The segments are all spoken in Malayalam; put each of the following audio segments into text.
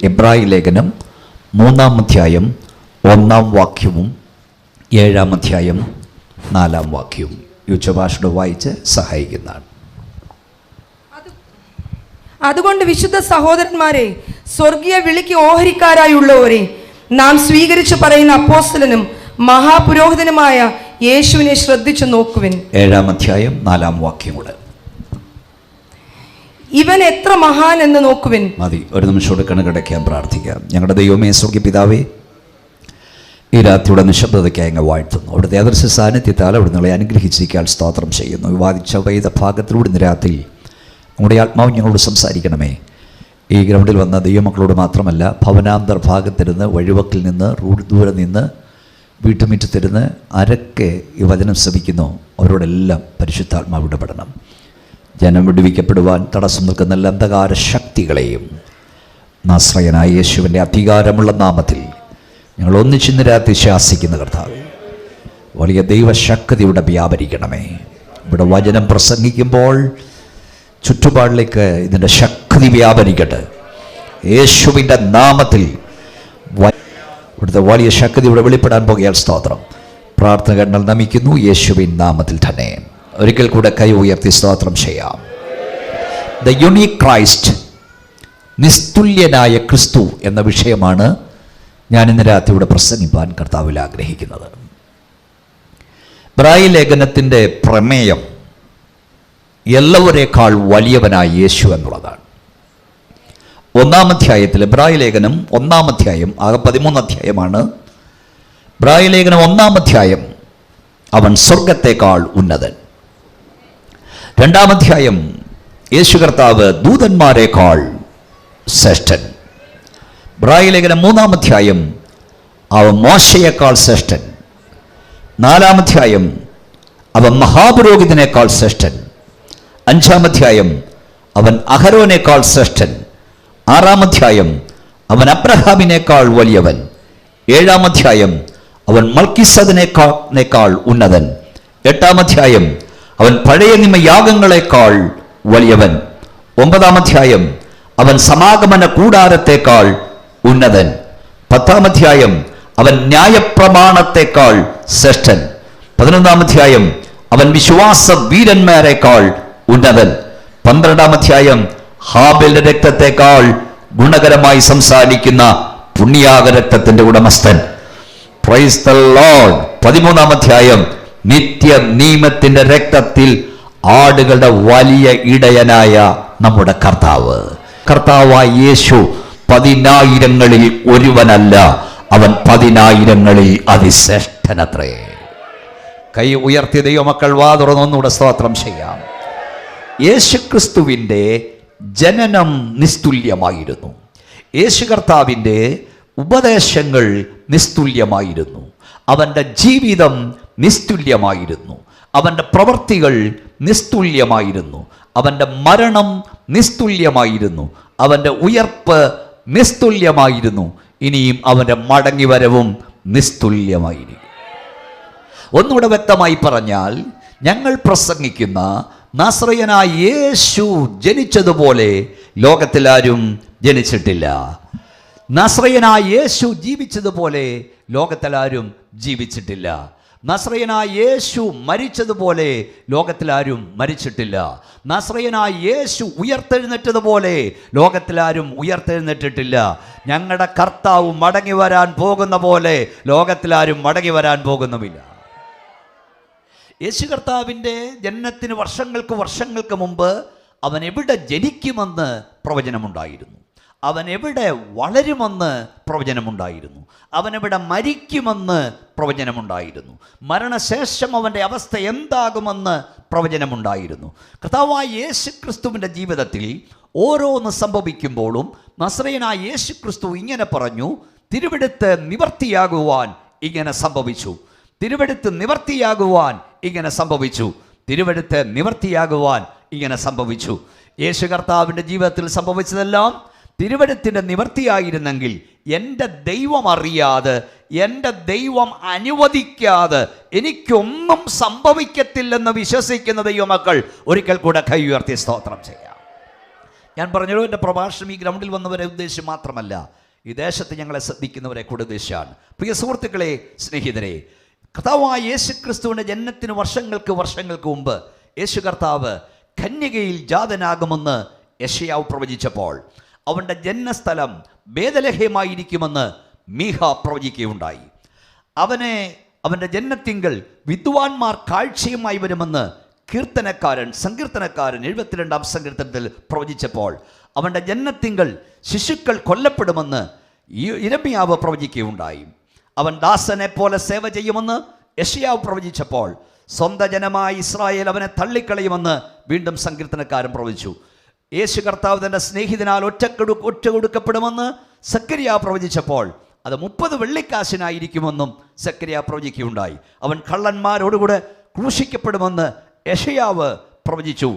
എബ്രായ ലേഖനം 3-ാം അധ്യായം 1-ാം വാക്യവും 7-ാം അധ്യായം 4-ാം വാക്യവും യുദ്ധഭാഷയുടെ വായിച്ച് സഹായിക്കുന്നതാണ്. അതുകൊണ്ട് വിശുദ്ധ സഹോദരന്മാരെ, സ്വർഗീയ വിളിക്ക് ഓഹരിക്കാരായുള്ളവരെ, നാം സ്വീകരിച്ചു പറയുന്ന അപ്പോസ്തലനും മഹാപുരോഹിതനുമായ യേശുവിനെ ശ്രദ്ധിച്ചു നോക്കുവിൻ. 7-ാം അധ്യായം 4-ാം വാക്യം കൂടെ. ഇവൻ എത്ര മഹാൻ എന്ന് നോക്കുവിൻ. മതി, ഒരു നിമിഷം കണക്കടയ്ക്കാൻ പ്രാർത്ഥിക്കാം. ഞങ്ങളുടെ ദൈവമേ, സ്വർഗീയ പിതാവേ, ഈ രാത്രിയുടെ നിശബ്ദതയ്ക്കായി അങ്ങ് വാഴ്ത്തുന്നു. അവിടുത്തെ അദൃശ്യ സാന്നിധ്യത്താൽ അവിടെ നിങ്ങളെ അനുഗ്രഹിച്ചിരിക്കാൻ സ്തോത്രം ചെയ്യുന്നു. വിവാദിച്ച വേദ ഭാഗത്തിലൂടെ ഇന്ന് രാത്രി നമ്മുടെ ആത്മാവ് ഞങ്ങളോട് സംസാരിക്കണമേ. ഈ ഗ്രൗണ്ടിൽ വന്ന ദൈവമക്കളോട് മാത്രമല്ല, ഭവനാന്തർ ഭാഗത്തിരുന്ന്, വഴിവക്കിൽ നിന്ന്, റോഡ് ദൂരെ നിന്ന്, വീട്ടുമുറ്റത്തിരുന്ന് ആരൊക്കെ ഈ വചനം ശ്രമിക്കുന്നു അവരോടെല്ലാം പരിശുദ്ധാത്മാവ് ഇടപെടണം. ജനം വിടുവിക്കപ്പെടുവാൻ തടസ്സം നിൽക്കുന്ന എല്ലാ അന്ധകാര ശക്തികളെയും നാസ്രയനായ യേശുവിൻ്റെ അധികാരമുള്ള നാമത്തിൽ ഞങ്ങൾ ഒന്നിച്ചിന്ന് രാത്രി ശാസിക്കുന്ന കർത്താവേ, വലിയ ദൈവശക്തി ഇവിടെ വ്യാപരിക്കണമേ. ഇവിടെ വചനം പ്രസംഗിക്കുമ്പോൾ ചുറ്റുപാടിലേക്ക് ഇതിൻ്റെ ശക്തി വ്യാപരിക്കട്ടെ യേശുവിൻ്റെ നാമത്തിൽ. ഇവിടുത്തെ വലിയ ശക്തി ഇവിടെ വെളിപ്പെടാൻ പോകുകയാൽ സ്തോത്രം. പ്രാർത്ഥന കണ്ണൽ നമിക്കുന്നു യേശുവിൻ നാമത്തിൽ തന്നെ. ഒരിക്കൽ കൂടെ കൈ ഉയർത്തി സ്തോത്രം ചെയ്യാം. ദ യുണീക് ക്രൈസ്റ്റ്, നിസ്തുല്യനായ ക്രിസ്തു എന്ന വിഷയമാണ് ഞാൻ ഇന്ന് രാത്രി ഇവിടെ പ്രസംഗിപ്പാൻ കർത്താവിൽ ആഗ്രഹിക്കുന്നത്. എബ്രായ ലേഖനത്തിൻ്റെ പ്രമേയം എല്ലാവരേക്കാൾ വലിയവനായ യേശു എന്നുള്ളതാണ്. 1-ാം അധ്യായത്തിൽ എബ്രായ ലേഖനം 1-ാം അധ്യായം, ആകെ 13 അധ്യായമാണ്. എബ്രായ ലേഖനം 1-ാം അധ്യായം, അവൻ സ്വർഗത്തേക്കാൾ ഉന്നതൻ. 2-ാം അധ്യായം, യേശു കർത്താവ് ദൂതന്മാരെക്കാൾ ശ്രേഷ്ഠൻ. എബ്രായ ലേഖനം 3-ാം അധ്യായം, അവൻ മോശയേക്കാൾ ശ്രേഷ്ഠൻ. 4-ാം അധ്യായം, അവൻ മഹാപുരോഹിതനേക്കാൾ ശ്രേഷ്ഠൻ. 5-ാം അധ്യായം, അവൻ അഹരോനേക്കാൾ ശ്രേഷ്ഠൻ. 6-ാം അധ്യായം, അവൻ അബ്രഹാമിനേക്കാൾ വലിയവൻ. 7-ാം അധ്യായം, അവൻ മൽക്കിസദിനേക്കാൾ ഉന്നതൻ. 8-ാം അധ്യായം, അവൻ പഴയ നിയമ യാഗങ്ങളെക്കാൾ വലിയവൻ. 9-ാം അധ്യായം, അവൻ സമാഗമന കൂടാരത്തേക്കാൾ ഉന്നതൻ. 10-ാം അധ്യായം, അവൻ ന്യായപ്രമാണത്തേക്കാൾ ശ്രേഷ്ഠൻ. 11-ാം അധ്യായം, അവൻ വിശ്വാസ വീരന്മാരെക്കാൾ ഉന്നതൻ. 12-ാം അധ്യായം, ഹാബേലിന്റെ രക്തത്തെക്കാൾ ഗുണകരമായി സംസാരിക്കുന്ന പുണ്യാക രക്തത്തിന്റെ ഉടമസ്ഥൻ. Praise the Lord. 13-ാം അധ്യായം, നിത്യ നിയമത്തിന്റെ രക്തത്തിൽ ആടുകളുടെ വലിയ ഇടയനായ നമ്മുടെ കർത്താവ്. കർത്താവായ യേശു 10,000-ങ്ങളിൽ ഒരുവനല്ല, അവൻ 10,000-ങ്ങളിൽ അതിശ്രേഷ്ഠനത്രേ. കൈ ഉയർത്തിയ ദൈവമക്കൾ വാ തുറന്നൊന്നുകൂടെ സ്തോത്രം ചെയ്യാം. യേശുക്രിസ്തുവിൻ്റെ ജനനം നിസ്തുല്യമായിരുന്നു. യേശു കർത്താവിൻ്റെ ഉപദേശങ്ങൾ നിസ്തുല്യമായിരുന്നു. അവൻ്റെ ജീവിതം നിസ്തുല്യമായിരുന്നു. അവൻ്റെ പ്രവൃത്തികൾ നിസ്തുല്യമായിരുന്നു. അവൻ്റെ മരണം നിസ്തുല്യമായിരുന്നു. അവൻ്റെ ഉയർപ്പ് നിസ്തുല്യമായിരുന്നു. ഇനിയും അവൻ്റെ മടങ്ങിവരവും നിസ്തുല്യമായിരിക്കും. ഒന്നുകൂടെ വ്യക്തമായി പറഞ്ഞാൽ, ഞങ്ങൾ പ്രസംഗിക്കുന്ന നാസറയനായ യേശു ജനിച്ചതുപോലെ ലോകത്തിലാരും ജനിച്ചിട്ടില്ല. നാസറയനായ യേശു ജീവിച്ചതുപോലെ ലോകത്തിലാരും ജീവിച്ചിട്ടില്ല. നാസറയനായ യേശു മരിച്ചതുപോലെ ലോകത്തിലാരും മരിച്ചിട്ടില്ല. നാസറയനായ യേശു ഉയർത്തെഴുന്നേറ്റതുപോലെ ലോകത്തിലാരും ഉയർത്തെഴുന്നേറ്റിട്ടില്ല. ഞങ്ങളുടെ കർത്താവ് മടങ്ങി വരാൻ പോകുന്ന പോലെ ലോകത്തിലാരും മടങ്ങി വരാൻ പോകുന്നുമില്ല. യേശു കർത്താവിൻ്റെ ജനനത്തിന് വർഷങ്ങൾക്ക് മുമ്പ് അവൻ എവിടെ ജനിക്കുമെന്ന് പ്രവചനമുണ്ടായിരുന്നു. അവൻ എവിടെ വളരുമെന്ന് പ്രവചനമുണ്ടായിരുന്നു. അവനെവിടെ മരിക്കുമെന്ന് പ്രവചനമുണ്ടായിരുന്നു. മരണശേഷം അവൻ്റെ അവസ്ഥ എന്താകുമെന്ന് പ്രവചനമുണ്ടായിരുന്നു. കർത്താവായ യേശു ക്രിസ്തുവിൻ്റെ ജീവിതത്തിൽ ഓരോന്ന് സംഭവിക്കുമ്പോഴും നസറേയനായ യേശു ക്രിസ്തു ഇങ്ങനെ പറഞ്ഞു, തിരുവെടുത്ത് നിവർത്തിയാകുവാൻ ഇങ്ങനെ സംഭവിച്ചു. തിരുവെടുത്ത് നിവർത്തിയാകുവാൻ ഇങ്ങനെ സംഭവിച്ചു. തിരുവെടുത്ത് നിവർത്തിയാകുവാൻ ഇങ്ങനെ സംഭവിച്ചു. യേശു കർത്താവിൻ്റെ ജീവിതത്തിൽ സംഭവിച്ചതെല്ലാം തിരുവെടുത്തിൻ്റെ നിവർത്തിയായിരുന്നെങ്കിൽ എൻ്റെ ദൈവം അറിയാതെ, എൻ്റെ ദൈവം അനുവദിക്കാതെ എനിക്കൊന്നും സംഭവിക്കത്തില്ലെന്ന് വിശ്വസിക്കുന്ന ദൈവമക്കൾ ഒരിക്കൽ കൂടെ കൈ ഉയർത്തി സ്തോത്രം ചെയ്യാം. ഞാൻ പറഞ്ഞല്ലോ, എൻ്റെ പ്രഭാഷണം ഈ ഗ്രൗണ്ടിൽ വന്നവരെ ഉദ്ദേശിച്ച് മാത്രമല്ല, ഈ ദേശത്ത് ഞങ്ങളെ ശ്രദ്ധിക്കുന്നവരെ കൂടെ ഉദ്ദേശിച്ചാണ്. പ്രിയ സുഹൃത്തുക്കളെ, സ്നേഹിതരെ, കർത്താവായ യേശു ക്രിസ്തുവിൻ്റെ ജനനത്തിന് വർഷങ്ങൾക്ക് മുമ്പ് യേശു കർത്താവ് കന്യകയിൽ ജാതനാകുമെന്ന് യെശയ്യാവ് പ്രവചിച്ചപ്പോൾ അവൻ്റെ ജന്മസ്ഥലം ബേഥലഹേമായിരിക്കുമെന്ന് മീഖ പ്രവചിക്കുകയുണ്ടായി. അവൻ്റെ ജന്മത്തിങ്കൽ വിദ്വാൻമാർ കാഴ്ചയുമായി വരുമെന്ന് സങ്കീർത്തനക്കാരൻ 72-ാം സങ്കീർത്തനത്തിൽ പ്രവചിച്ചപ്പോൾ അവൻ്റെ ജന്മത്തിങ്കൽ ശിശുക്കൾ കൊല്ലപ്പെടുമെന്ന് യിരെമ്യാവ് പ്രവചിക്കുകയുണ്ടായി. അവൻ ദാസനെ പോലെ സേവ ചെയ്യുമെന്ന് യെശയ്യാവ് പ്രവചിച്ചപ്പോൾ സ്വന്തം ജനമായ ഇസ്രായേൽ അവനെ തള്ളിക്കളയുമെന്ന് വീണ്ടും സങ്കീർത്തനക്കാരൻ പ്രവചിച്ചു. യേശു കർത്താവ് തൻ്റെ സ്നേഹിതനാൽ ഒറ്റ കൊടുക്കപ്പെടുമെന്ന് സക്കറിയാവ് പ്രവചിച്ചപ്പോൾ അത് 30 വെള്ളിക്കാശിനായിരിക്കുമെന്നും സക്കറിയാവ് പ്രവചിക്കുകയുണ്ടായി. അവൻ കള്ളന്മാരോടുകൂടെ ക്രൂശിക്കപ്പെടുമെന്ന് യെശയ്യാവ് പ്രവചിച്ചു.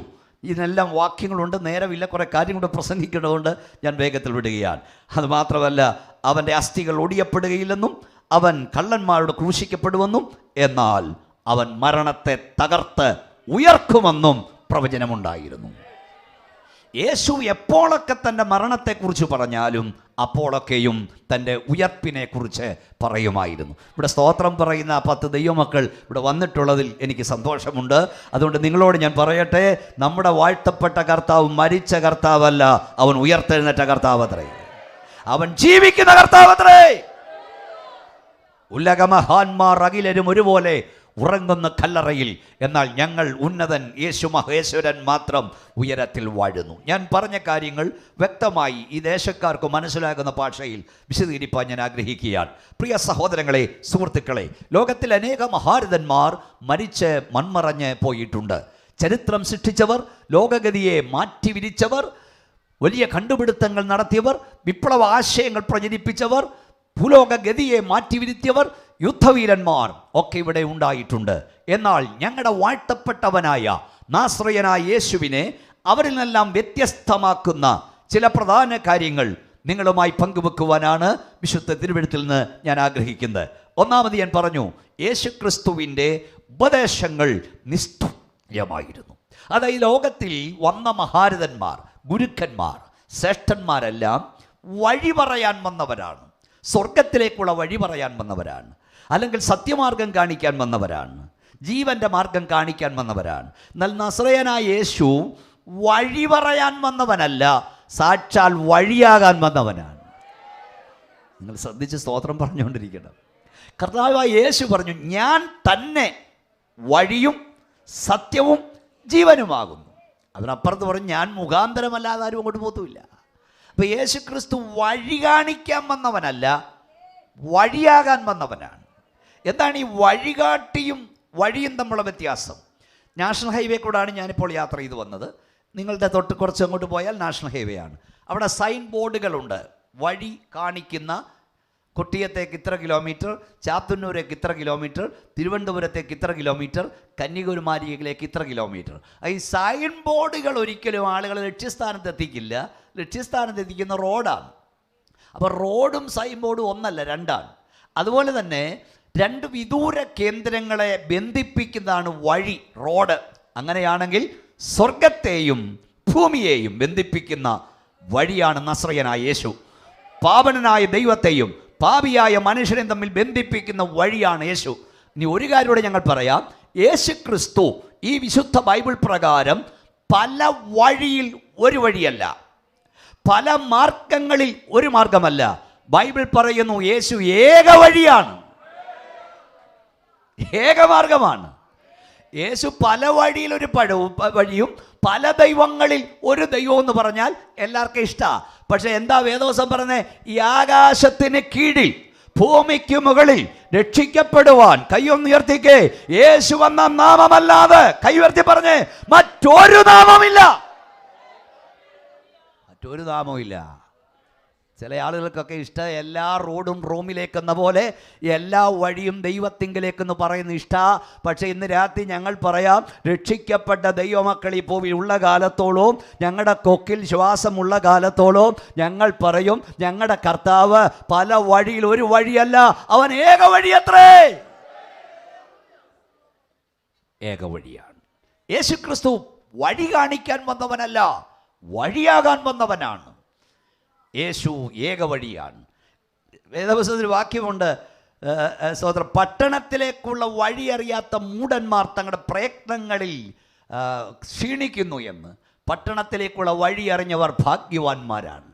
ഇതിനെല്ലാം വാക്യങ്ങളുണ്ട്, നേരമില്ല, കുറേ കാര്യങ്ങളുടെ പ്രസംഗിക്കേണ്ടതുകൊണ്ട് ഞാൻ വേഗത്തിൽ വിടുകയാണ്. അതുമാത്രമല്ല, അവൻ്റെ അസ്ഥികൾ ഒടിയപ്പെടുകയില്ലെന്നും അവൻ കള്ളന്മാരോട് ക്രൂശിക്കപ്പെടുമെന്നും എന്നാൽ അവൻ മരണത്തെ തകർത്ത് ഉയർക്കുമെന്നും പ്രവചനമുണ്ടായിരുന്നു. യേശു എപ്പോഴൊക്കെ തൻ്റെ മരണത്തെക്കുറിച്ച് പറഞ്ഞാലും അപ്പോഴൊക്കെയും തൻ്റെ ഉയർപ്പിനെക്കുറിച്ച് പറയുമായിരുന്നു. ഇവിടെ സ്തോത്രം പറയുന്ന 10 ദൈവമക്കൾ ഇവിടെ വന്നിട്ടുള്ളതിൽ എനിക്ക് സന്തോഷമുണ്ട്. അതുകൊണ്ട് നിങ്ങളോട് ഞാൻ പറയട്ടെ, നമ്മുടെ വാഴ്ത്തപ്പെട്ട കർത്താവ് മരിച്ച കർത്താവല്ല, അവൻ ഉയർത്തെഴുന്നേറ്റ കർത്താവത്രേ, അവൻ ജീവിക്കുന്ന കർത്താവത്രേ. ഉലകമഹാന്മാർ അഖിലരും ഒരുപോലെ ഉറങ്ങുന്ന കല്ലറയിൽ, എന്നാൽ ഞങ്ങൾ ഉന്നതൻ യേശു മഹേശ്വരൻ മാത്രം ഉയരത്തിൽ വാഴുന്നു. ഞാൻ പറഞ്ഞ കാര്യങ്ങൾ വ്യക്തമായി ഈ ദേശക്കാർക്ക് മനസ്സിലാകുന്ന ഭാഷയിൽ വിശദീകരിപ്പാൻ ഞാൻ ആഗ്രഹിക്കുകയാണ്. പ്രിയ സഹോദരങ്ങളെ, സുഹൃത്തുക്കളെ, ലോകത്തിൽ അനേക മഹാരഥന്മാർ മരിച്ച് മൺമറഞ്ഞ് പോയിട്ടുണ്ട്. ചരിത്രം സൃഷ്ടിച്ചവർ, ലോകഗതിയെ മാറ്റി വിരിച്ചവർ, വലിയ കണ്ടുപിടുത്തങ്ങൾ നടത്തിയവർ, വിപ്ലവ ആശയങ്ങൾ പ്രചരിപ്പിച്ചവർ, ഭൂലോകഗതിയെ മാറ്റിവിരുത്തിയവർ, യുദ്ധവീരന്മാർ ഒക്കെ ഇവിടെ ഉണ്ടായിട്ടുണ്ട്. എന്നാൽ ഞങ്ങളുടെ വാഴ്ത്തപ്പെട്ടവനായ നാസ്രയനായ യേശുവിനെ അവരിൽ നിന്നെല്ലാം വ്യത്യസ്തമാക്കുന്ന ചില പ്രധാന കാര്യങ്ങൾ നിങ്ങളുമായി പങ്കുവെക്കുവാനാണ് വിശുദ്ധ തിരുവെഴുത്തിൽ നിന്ന് ഞാൻ ആഗ്രഹിക്കുന്നത്. ഒന്നാമത് ഞാൻ പറഞ്ഞു, യേശു ക്രിസ്തുവിൻ്റെ ഉപദേശങ്ങൾ നിഷ്ഠുര്യമായിരുന്നു. അതായത് ലോകത്തിൽ വന്ന മഹാരഥന്മാർ, ഗുരുക്കന്മാർ, ശ്രേഷ്ഠന്മാരെല്ലാം വഴി പറയാൻ വന്നവരാണ്, സ്വർഗത്തിലേക്കുള്ള വഴി പറയാൻ വന്നവരാണ്, അല്ലെങ്കിൽ സത്യമാർഗം കാണിക്കാൻ വന്നവരാണ്, ജീവൻ്റെ മാർഗം കാണിക്കാൻ വന്നവരാണ്. എന്നാൽ നസ്രയനായ യേശു വഴി പറയാൻ വന്നവനല്ല, സാക്ഷാൽ വഴിയാകാൻ വന്നവനാണ്. നിങ്ങൾ ശ്രദ്ധിച്ച് സ്തോത്രം പറഞ്ഞുകൊണ്ടിരിക്കണം. കർത്താവായ യേശു പറഞ്ഞു, ഞാൻ തന്നെ വഴിയും സത്യവും ജീവനുമാകുന്നു. അതിനപ്പുറത്ത് പറഞ്ഞു, ഞാൻ മുഖാന്തരമല്ലാതെ ആരും അങ്ങോട്ട് പോത്തുമില്ല. അപ്പോൾ യേശു ക്രിസ്തു വഴി കാണിക്കാൻ വന്നവനല്ല, വഴിയാകാൻ വന്നവനാണ്. എന്താണ് ഈ വഴികാട്ടിയും വഴിയും തമ്മിലുള്ള വ്യത്യാസം? നാഷണൽ ഹൈവേ കൂടാണ് ഞാനിപ്പോൾ യാത്ര ചെയ്ത് വന്നത്. നിങ്ങളുടെ തൊട്ട് കുറച്ച് അങ്ങോട്ട് പോയാൽ നാഷണൽ ഹൈവേ ആണ്. അവിടെ സൈൻ ബോർഡുകളുണ്ട്, വഴി കാണിക്കുന്ന. കൊട്ടിയത്തേക്ക് ഇത്ര കിലോമീറ്റർ, ചാത്തന്നൂരേക്ക് ഇത്ര കിലോമീറ്റർ, തിരുവനന്തപുരത്തേക്ക് ഇത്ര കിലോമീറ്റർ, കന്യാകുമാരിയിലേക്ക് ഇത്ര കിലോമീറ്റർ. ഈ സൈൻ ബോർഡുകൾ ഒരിക്കലും ആളുകളെ ലക്ഷ്യസ്ഥാനത്ത് എത്തിക്കില്ല. ലക്ഷ്യസ്ഥാനത്ത് എത്തിക്കുന്ന റോഡാണ്. അപ്പോൾ റോഡും സൈൻ ബോർഡും ഒന്നല്ല, രണ്ടാണ്. അതുപോലെ തന്നെ 2 വിദൂര കേന്ദ്രങ്ങളെ ബന്ധിപ്പിക്കുന്നതാണ് വഴി, റോഡ്. അങ്ങനെയാണെങ്കിൽ സ്വർഗത്തെയും ഭൂമിയെയും ബന്ധിപ്പിക്കുന്ന വഴിയാണ് നസ്രയനായ യേശു. പാവനനായ ദൈവത്തെയും പാപിയായ മനുഷ്യനെയും തമ്മിൽ ബന്ധിപ്പിക്കുന്ന വഴിയാണ് യേശു. ഇനി ഒരു കാര്യം കൂടെ ഞങ്ങൾ പറയാം. യേശു ക്രിസ്തു ഈ വിശുദ്ധ ബൈബിൾ പ്രകാരം പല വഴിയിൽ ഒരു വഴിയല്ല, പല മാർഗങ്ങളിൽ ഒരു മാർഗമല്ല. ബൈബിൾ പറയുന്നു യേശു ഏക വഴിയാണ്, ഏകമാർഗമാണ്. യേശു പല വഴിയിൽ ഒരു വഴിയും പല ദൈവങ്ങളിൽ ഒരു ദൈവം എന്ന് പറഞ്ഞാൽ എല്ലാവർക്കും ഇഷ്ടമാണ്. പക്ഷെ എന്താ വേദവസം പറഞ്ഞേ? ഈ ആകാശത്തിന് കീഴിൽ ഭൂമിക്ക് മുകളിൽ രക്ഷിക്കപ്പെടുവാൻ, കൈയൊന്നുയർത്തിക്കേ, യേശു വന്ന നാമമല്ലാതെ, കൈയുയർത്തി പറഞ്ഞേ, മറ്റൊരു നാമമില്ല, മറ്റൊരു നാമമില്ല. ചില ആളുകൾക്കൊക്കെ ഇഷ്ടം എല്ലാ റോഡും റോമിലേക്കെന്ന പോലെ എല്ലാ വഴിയും ദൈവത്തിങ്കിലേക്കെന്ന് പറയുന്ന ഇഷ്ടമാണ്. പക്ഷേ ഇന്ന് രാത്രി ഞങ്ങൾ പറയാം, രക്ഷിക്കപ്പെട്ട ദൈവമക്കൾ ഈ ഭൂമിയിൽ ഉള്ള കാലത്തോളവും, ഞങ്ങളുടെ കൊക്കിൽ ശ്വാസമുള്ള കാലത്തോളവും ഞങ്ങൾ പറയും, ഞങ്ങളുടെ കർത്താവ് പല വഴിയിൽ ഒരു വഴിയല്ല, അവൻ ഏക വഴിയത്രേ, ഏക വഴിയാണ്. യേശുക്രിസ്തു വഴി കാണിക്കാൻ വന്നവനല്ല, വഴിയാകാൻ വന്നവനാണ്. യേശു ഏക വഴിയാണ്. വേദപുസ്തകത്തിൽ വാക്യമുണ്ട്, സഹോദരൻ, പട്ടണത്തിലേക്കുള്ള വഴി അറിയാത്ത മൂഢന്മാർ തങ്ങളുടെ പ്രയത്നങ്ങളിൽ ക്ഷീണിക്കുന്നു എന്ന്. പട്ടണത്തിലേക്കുള്ള വഴി അറിഞ്ഞവർ ഭാഗ്യവാന്മാരാണ്.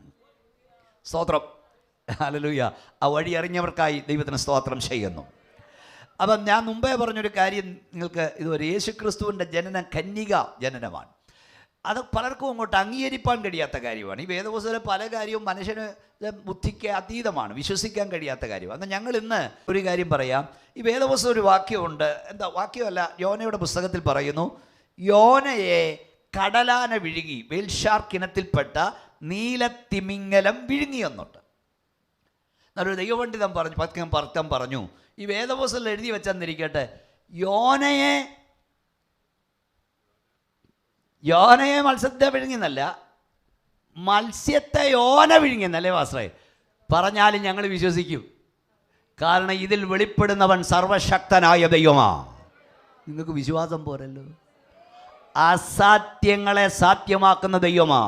സ്തോത്രം, ഹല്ലേലൂയ. ആ വഴി അറിഞ്ഞവർക്കായി ദൈവത്തിന് സ്തോത്രം ചെയ്യുന്നു. അപ്പം ഞാൻ മുമ്പേ പറഞ്ഞൊരു കാര്യം നിങ്ങൾക്ക് ഇതുവരെ, യേശുക്രിസ്തുവിൻ്റെ ജനനം കന്യക ജനനമാണ്. അത് പലർക്കും അങ്ങോട്ട് അംഗീകരിക്കാൻ കഴിയാത്ത കാര്യമാണ്. ഈ വേദപുസ്തകത്തിലെ പല കാര്യവും മനുഷ്യന് ബുദ്ധിക്ക് അതീതമാണ്, വിശ്വസിക്കാൻ കഴിയാത്ത കാര്യമാണ്. എന്നാൽ ഞങ്ങൾ ഇന്ന് ഒരു കാര്യം പറയാം. ഈ വേദപുസ്തകം ഒരു വാക്യമുണ്ട്, എന്താ വാക്യമല്ല, യോനയുടെ പുസ്തകത്തിൽ പറയുന്നു, യോനയെ കടലാന വിഴുങ്ങി, വേൽഷാർക്കിനത്തിൽപ്പെട്ട നീലത്തിമിംഗലം വിഴുങ്ങിയെന്നുണ്ട്. എന്നൊരു ദൈവപണ്ഡിതൻ പറഞ്ഞു, ഈ വേദപുസ്തകത്തിൽ എഴുതി വെച്ചെന്നിരിക്കട്ടെ, യോനയെ മത്സ്യത്തെ വിഴുങ്ങിയെന്നല്ല, മത്സ്യത്തെ യോന വിഴുങ്ങിയെന്നല്ലേ വാസ്ത്രേ പറഞ്ഞാലും ഞങ്ങൾ വിശ്വസിക്കും. കാരണം ഇതിൽ വെളിപ്പെടുന്നവൻ സർവശക്തനായ ദൈവമാ. നിങ്ങൾക്ക് വിശ്വാസം പോരല്ലോ. അസാധ്യങ്ങളെ സാധ്യമാക്കുന്ന ദൈവമാ.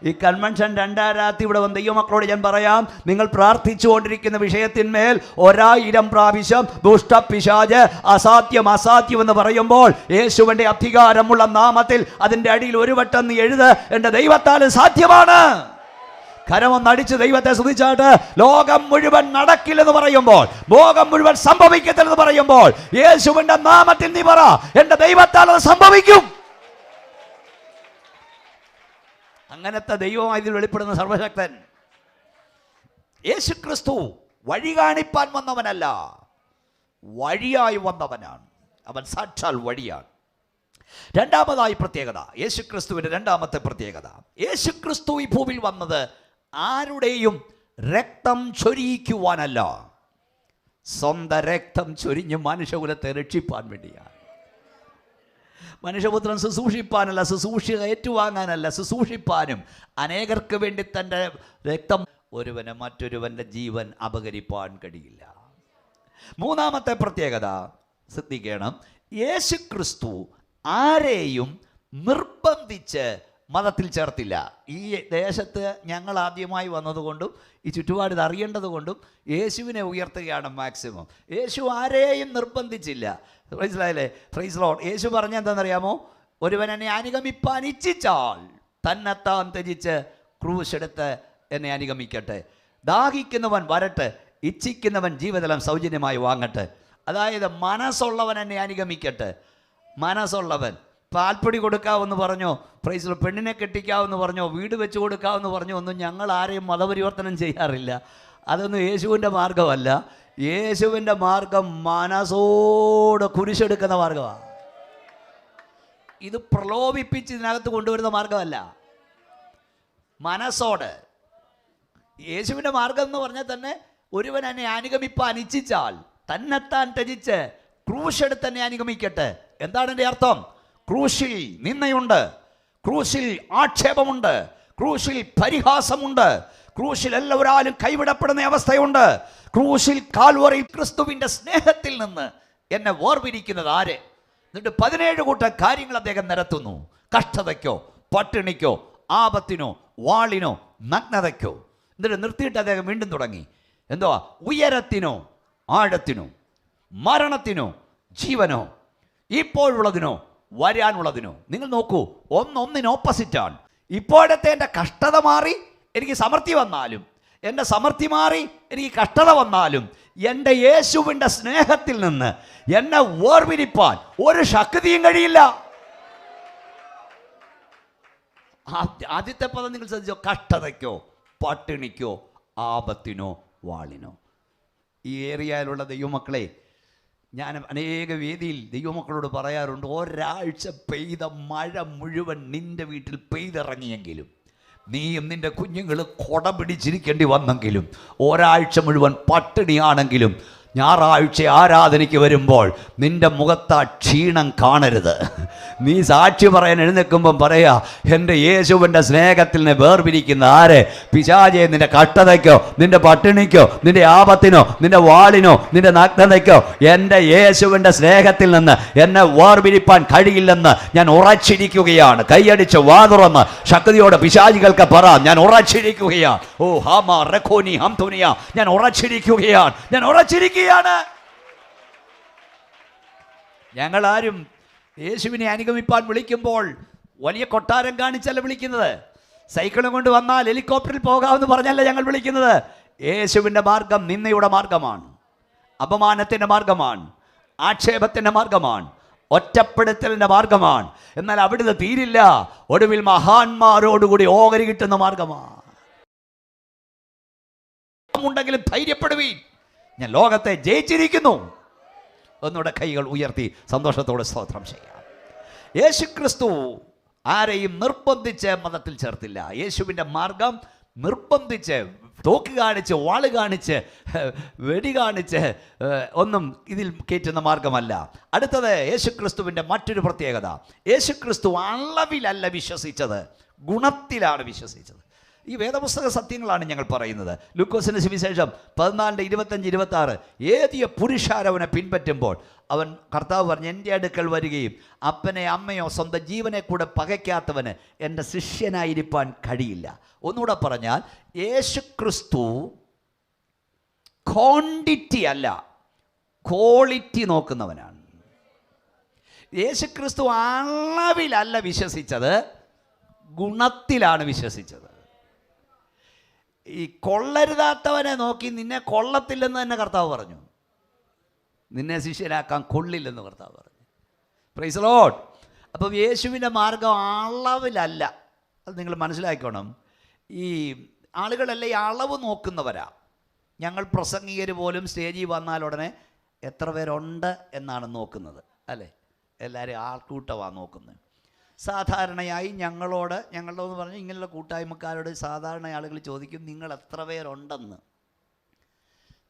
ഈ കൺവെൻഷൻ 2 രാത്രി ഇവിടെ വന്ന ദൈവമക്കളോട് ഞാൻ പറയാം, നിങ്ങൾ പ്രാർത്ഥിച്ചുകൊണ്ടിരിക്കുന്ന വിഷയത്തിന്മേൽ 1000 പ്രാവശ്യം ദുഷ്ടപിശാച് അസാധ്യം എന്ന് പറയുമ്പോൾ യേശുവിൻ്റെ അധികാരമുള്ള നാമത്തിൽ അതിൻ്റെ അടിയിൽ ഒരു വട്ടം നീ എഴുത്, എൻ്റെ ദൈവത്താൽ സാധ്യമാണ്. കരമൊന്നടിച്ച് ദൈവത്തെ സ്തുതിച്ചാട്ട്, ലോകം മുഴുവൻ നടക്കില്ലെന്ന് പറയുമ്പോൾ, ലോകം മുഴുവൻ സംഭവിക്കത്തില്ലെന്ന് പറയുമ്പോൾ, യേശുവിൻ്റെ നാമത്തിൽ നീ പറ, എൻ്റെ ദൈവത്താൽ അത് സംഭവിക്കും. അങ്ങനത്തെ ദൈവമായി ഇതിൽ വെളിപ്പെടുന്ന സർവശക്തൻ യേശുക്രിസ്തു വഴി കാണിപ്പാൻ വന്നവനല്ല, വഴിയായി വന്നവനാണ്. അവൻ സാക്ഷാൽ വഴിയാണ്. രണ്ടാമതായി പ്രത്യേകത, യേശുക്രിസ്തുവിൻ്റെ രണ്ടാമത്തെ പ്രത്യേകത, യേശുക്രിസ്തു ഈ ഭൂമിയിൽ വന്നത് ആരുടെയും രക്തം ചൊരിയിക്കുവാനല്ല, സ്വന്തം രക്തം ചൊരിഞ്ഞ് മനുഷ്യകുലത്തെ രക്ഷിപ്പാൻ വേണ്ടിയാണ്. മനുഷ്യപുത്രൻ ശുശ്രൂഷിപ്പാനല്ല, ശുശ്രൂഷ ഏറ്റുവാങ്ങാനല്ല, ശുശ്രൂഷിപ്പാനും അനേകർക്ക് വേണ്ടി തൻ്റെ രക്തം, ഒരുവന് മറ്റൊരുവൻ്റെ ജീവൻ അപഹരിപ്പാൻ കഴിയില്ല. മൂന്നാമത്തെ പ്രത്യേകത ശ്രദ്ധിക്കണം, യേശുക്രിസ്തു ആരെയും നിർബന്ധിച്ച് മതത്തിൽ ചേർത്തില്ല. ഈ ദേശത്ത് ഞങ്ങൾ ആദ്യമായി വന്നതുകൊണ്ടും ഈ ചുറ്റുപാട് ഇത് അറിയേണ്ടത് കൊണ്ടും യേശുവിനെ ഉയർത്തുകയാണ് മാക്സിമം. യേശു ആരെയും നിർബന്ധിച്ചില്ല. മനസ്സിലായില്ലേ? Praise Lord. യേശു പറഞ്ഞ എന്താണെന്നറിയാമോ? ഒരുവൻ എന്നെ അനുഗമിപ്പാൻ ഇച്ഛിച്ചാൽ തന്നെത്താൻ ത്യജിച്ച് ക്രൂശെടുത്ത് എന്നെ അനുഗമിക്കട്ടെ. ദാഹിക്കുന്നവൻ വരട്ടെ, ഇച്ഛിക്കുന്നവൻ ജീവജലം സൗജന്യമായി വാങ്ങട്ടെ. അതായത് മനസ്സുള്ളവൻ എന്നെ അനുഗമിക്കട്ടെ. മനസ്സുള്ളവൻ പാൽപ്പൊടി കൊടുക്കാമെന്ന് പറഞ്ഞോ, പ്രൈസ്, പെണ്ണിനെ കെട്ടിക്കാമെന്ന് പറഞ്ഞോ, വീട് വെച്ച് കൊടുക്കാമെന്ന് പറഞ്ഞോ ഒന്നും ഞങ്ങൾ ആരെയും മതപരിവർത്തനം ചെയ്യാറില്ല. അതൊന്നും യേശുവിൻ്റെ മാർഗമല്ല. യേശുവിൻ്റെ മാർഗം മനസ്സോട് കുരിശെടുക്കുന്ന മാർഗമാണ്. ഇത് പ്രലോഭിപ്പിച്ച് ഇതിനകത്ത് കൊണ്ടുവരുന്ന മാർഗമല്ല. മനസ്സോട് യേശുവിൻ്റെ മാർഗം എന്ന് പറഞ്ഞാൽ തന്നെ, ഒരുവൻ എന്നെ അനുഗമിപ്പാൻ ഇച്ഛിച്ചാൽ തന്നെത്താൻ ത്യജിച്ച് ക്രൂശെടുത്ത് തന്നെ അനുഗമിക്കട്ടെ. എന്താണ് എൻ്റെ അർത്ഥം? ക്രൂശിൽ നിന്ദയുണ്ട്, ക്രൂശിൽ ആക്ഷേപമുണ്ട്, ക്രൂശിൽ പരിഹാസമുണ്ട്, ക്രൂശിൽ എല്ലാവരാലും കൈവിടപ്പെടുന്ന അവസ്ഥയുണ്ട്. ക്രൂശിൽ കാൽവറിയിൽ ക്രിസ്തുവിൻ്റെ സ്നേഹത്തിൽ നിന്ന് എന്നെ വേർപിരിക്കുന്നത് ആര്? എന്നിട്ട് 17 കൂട്ടം കാര്യങ്ങൾ അദ്ദേഹം നിരത്തുന്നു. കഷ്ടതയ്ക്കോ, പട്ടിണിക്കോ, ആപത്തിനോ, വാളിനോ, നഗ്നതയ്ക്കോ. എന്നിട്ട് നിർത്തിയിട്ട് അദ്ദേഹം വീണ്ടും തുടങ്ങി. എന്തുവാ? ഉയരത്തിനോ ആഴത്തിനോ, മരണത്തിനോ ജീവനോ, ഇപ്പോഴുള്ളതിനോ വരാനുള്ളതിനോ. നിങ്ങൾ നോക്കൂ, ഒന്നൊന്നിന് ഓപ്പോസിറ്റാണ്. ഇപ്പോഴത്തെ എൻ്റെ കഷ്ടത മാറി എനിക്ക് സമൃദ്ധി വന്നാലും, എൻ്റെ സമൃദ്ധി മാറി എനിക്ക് കഷ്ടത വന്നാലും, എൻ്റെ യേശുവിൻ്റെ സ്നേഹത്തിൽ നിന്ന് എന്നെ വേർപിരിപ്പാൻ ഒരു ശക്തിയും കഴിയില്ല. ആദ്യത്തെ പദം നിങ്ങൾ ശ്രദ്ധിച്ചോ? കഷ്ടതയ്ക്കോ, പട്ടിണിക്കോ, ആപത്തിനോ, വാളിനോ. ഈ ഏരിയയിലുള്ള ദൈവമക്കളെ, ഞാൻ അനേക വേദിയിൽ ദൈവമക്കളോട് പറയാറുണ്ട്, ഒരാഴ്ച പെയ്ത മഴ മുഴുവൻ നിൻ്റെ വീട്ടിൽ പെയ്തിറങ്ങിയെങ്കിലും, നീയും നിൻ്റെ കുഞ്ഞുങ്ങൾ കൊട പിടിച്ചിരിക്കേണ്ടി വന്നെങ്കിലും, ഒരാഴ്ച മുഴുവൻ പട്ടിണിയാണെങ്കിലും, ഞായറാഴ്ച ആരാധനയ്ക്ക് വരുമ്പോൾ നിൻ്റെ മുഖത്ത് ആ ക്ഷീണം കാണരുത്. നീ സാക്ഷി പറയാൻ എഴുന്നേൽക്കുമ്പം പറയാ, എൻ്റെ യേശുവിൻ്റെ സ്നേഹത്തിൽ നിന്ന് വേർപിരിക്കുന്ന ആരെ? പിശാചേ, നിന്റെ കഷ്ടതയ്ക്കോ, നിന്റെ പട്ടിണിക്കോ, നിന്റെ ആപത്തിനോ, നിന്റെ വാളിനോ, നിന്റെ നഗ്നതയ്ക്കോ എൻ്റെ യേശുവിൻ്റെ സ്നേഹത്തിൽ നിന്ന് എന്നെ വേർപിരിപ്പാൻ കഴിയില്ലെന്ന് ഞാൻ ഉറച്ചിരിക്കുകയാണ്. കൈയടിച്ച് വാ തുറന്ന് ശക്തിയോടെ പിശാചികൾക്ക് പറ, ഞാൻ ഉറച്ചിരിക്കുകയാണ്. ഓ ഹാമ റഖോനി ഹംതുനിയ, ഞാൻ ഉറച്ചിരിക്കുകയാണ്, ഞാൻ ഉറച്ചിരിക്കുകയാണ്. ഞങ്ങളാരും യേശുവിനെ അനുഗമിപ്പാൻ വിളിക്കുമ്പോൾ വലിയ കൊട്ടാരം കാണിച്ചല്ല വിളിക്കുന്നത്. സൈക്കിളും കൊണ്ട് വന്നാൽ ഹെലികോപ്റ്ററിൽ പോകാമെന്ന് പറഞ്ഞല്ല ഞങ്ങൾ വിളിക്കുന്നത്. യേശുവിൻ്റെ മാർഗം നിന്ദയുടെ മാർഗമാണ്, അപമാനത്തിൻ്റെ മാർഗമാണ്, ആക്ഷേപത്തിൻ്റെ മാർഗമാണ്, ഒറ്റപ്പെടുത്തലിൻ്റെ മാർഗമാണ്. എന്നാൽ അവിടുന്ന് തീരില്ല. ഒടുവിൽ മഹാന്മാരോടുകൂടി ഓഹരി കിട്ടുന്ന മാർഗമാണ്. ഉണ്ടെങ്കിലും ധൈര്യപ്പെടുവീൻ, ഞാൻ ലോകത്തെ ജയിച്ചിരിക്കുന്നു. ഒന്നുകൂടെ കൈകൾ ഉയർത്തി സന്തോഷത്തോടെ സ്തോത്രം ചെയ്യാം. യേശുക്രിസ്തു ആരെയും നിർബന്ധിച്ച് മതത്തിൽ ചേർത്തില്ല. യേശുവിൻ്റെ മാർഗം നിർബന്ധിച്ച്, തോക്ക് കാണിച്ച്, വാള് കാണിച്ച്, വെടി കാണിച്ച് ഒന്നും ഇതിൽ കയറ്റുന്ന മാർഗമല്ല. അടുത്തത് യേശുക്രിസ്തുവിൻ്റെ മറ്റൊരു പ്രത്യേകത, യേശുക്രിസ്തു അളവിലല്ല വിശ്വസിച്ചത്, ഗുണത്തിലാണ് വിശ്വസിച്ചത്. ഈ വേദപുസ്തക സത്യങ്ങളാണ് ഞങ്ങൾ പറയുന്നത്. ലൂക്കോസിന്റെ സുവിശേഷം 14:25-26, ഏതിയ പുരുഷാരവനെ പിൻപറ്റുമ്പോൾ അവൻ, കർത്താവ് പറഞ്ഞു, എൻ്റെ അടുക്കൽ വരികയും അപ്പനെ അമ്മയോ സ്വന്തം ജീവനെ കൂടെ പകയ്ക്കാത്തവന് എൻ്റെ ശിഷ്യനായിരിക്കാൻ കഴിയില്ല. ഒന്നുകൂടെ പറഞ്ഞാൽ, യേശുക്രിസ്തു ക്വാണ്ടിറ്റി അല്ല, ക്വാളിറ്റി നോക്കുന്നവനാണ്. യേശുക്രിസ്തു അളവിലല്ല വിശ്വസിച്ചത്, ഗുണത്തിലാണ് വിശ്വസിച്ചത്. ഈ കൊള്ളരുതാത്തവനെ നോക്കി നിന്നെ കൊള്ളത്തില്ലെന്ന് തന്നെ കർത്താവ് പറഞ്ഞു, നിന്നെ ശിഷ്യനാക്കാൻ കൊള്ളില്ലെന്ന് കർത്താവ് പറഞ്ഞു. Praise Lord. അപ്പം യേശുവിൻ്റെ മാർഗം അളവിലല്ല, അത് നിങ്ങൾ മനസ്സിലാക്കണം. ഈ ആളുകളെല്ലാം ഈ അളവ് നോക്കുന്നവരാ. ഞങ്ങൾ പ്രസംഗികർ പോലും സ്റ്റേജിൽ വന്നാൽ ഉടനെ എത്ര പേരുണ്ട് എന്നാണ് നോക്കുന്നത്, അല്ലേ? എല്ലാവരും ആൾക്കൂട്ടമാണ് നോക്കുന്നത്. സാധാരണയായി ഞങ്ങളോടെന്ന് പറഞ്ഞാൽ ഇങ്ങനെയുള്ള കൂട്ടായ്മക്കാരോട് സാധാരണ ആളുകൾ ചോദിക്കും, നിങ്ങൾ എത്ര പേരുണ്ടെന്ന്.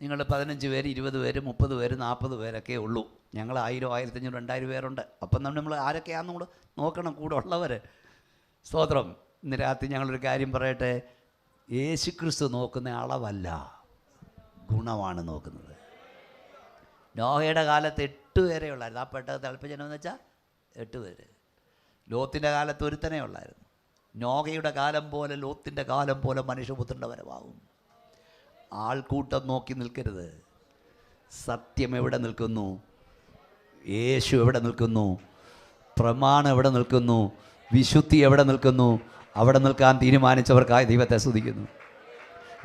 നിങ്ങൾ 15 പേര്, 20 പേര്, 30 പേര്, 40 പേരൊക്കെ ഉള്ളൂ. ഞങ്ങൾ 1000, 1500, 2000 പേരുണ്ട്. അപ്പം നമ്മൾ ആരൊക്കെയാണെന്ന് നമ്മൾ നോക്കണം, കൂടെ ഉള്ളവർ. സ്തോത്രം. ഇന്ന് രാത്രി ഞങ്ങളൊരു കാര്യം പറയട്ടെ, യേശുക്രിസ്തു നോക്കുന്ന അളവല്ല, ഗുണമാണ് നോക്കുന്നത്. നോഹയുടെ കാലത്ത് 8 പേരെ ഉള്ളായിരുന്നു. ആ പെട്ടകത്ത് തിളപ്പിച്ചെന്ന് വെച്ചാൽ 8 പേര്. ലോത്തിൻ്റെ കാലത്ത് ഒരുത്തനെ ഉള്ളായിരുന്നു. നോഹയുടെ കാലം പോലെ, ലോത്തിൻ്റെ കാലം പോലെ മനുഷ്യപുത്രൻ്റെ വരവാകും. ആൾക്കൂട്ടം നോക്കി നിൽക്കരുത്. സത്യം എവിടെ നിൽക്കുന്നു? യേശു എവിടെ നിൽക്കുന്നു? പ്രമാണം എവിടെ നിൽക്കുന്നു? വിശുദ്ധി എവിടെ നിൽക്കുന്നു? അവിടെ നിൽക്കാൻ തീരുമാനിച്ചവർക്കായി ദൈവത്തെ സ്തുതിക്കുന്നു.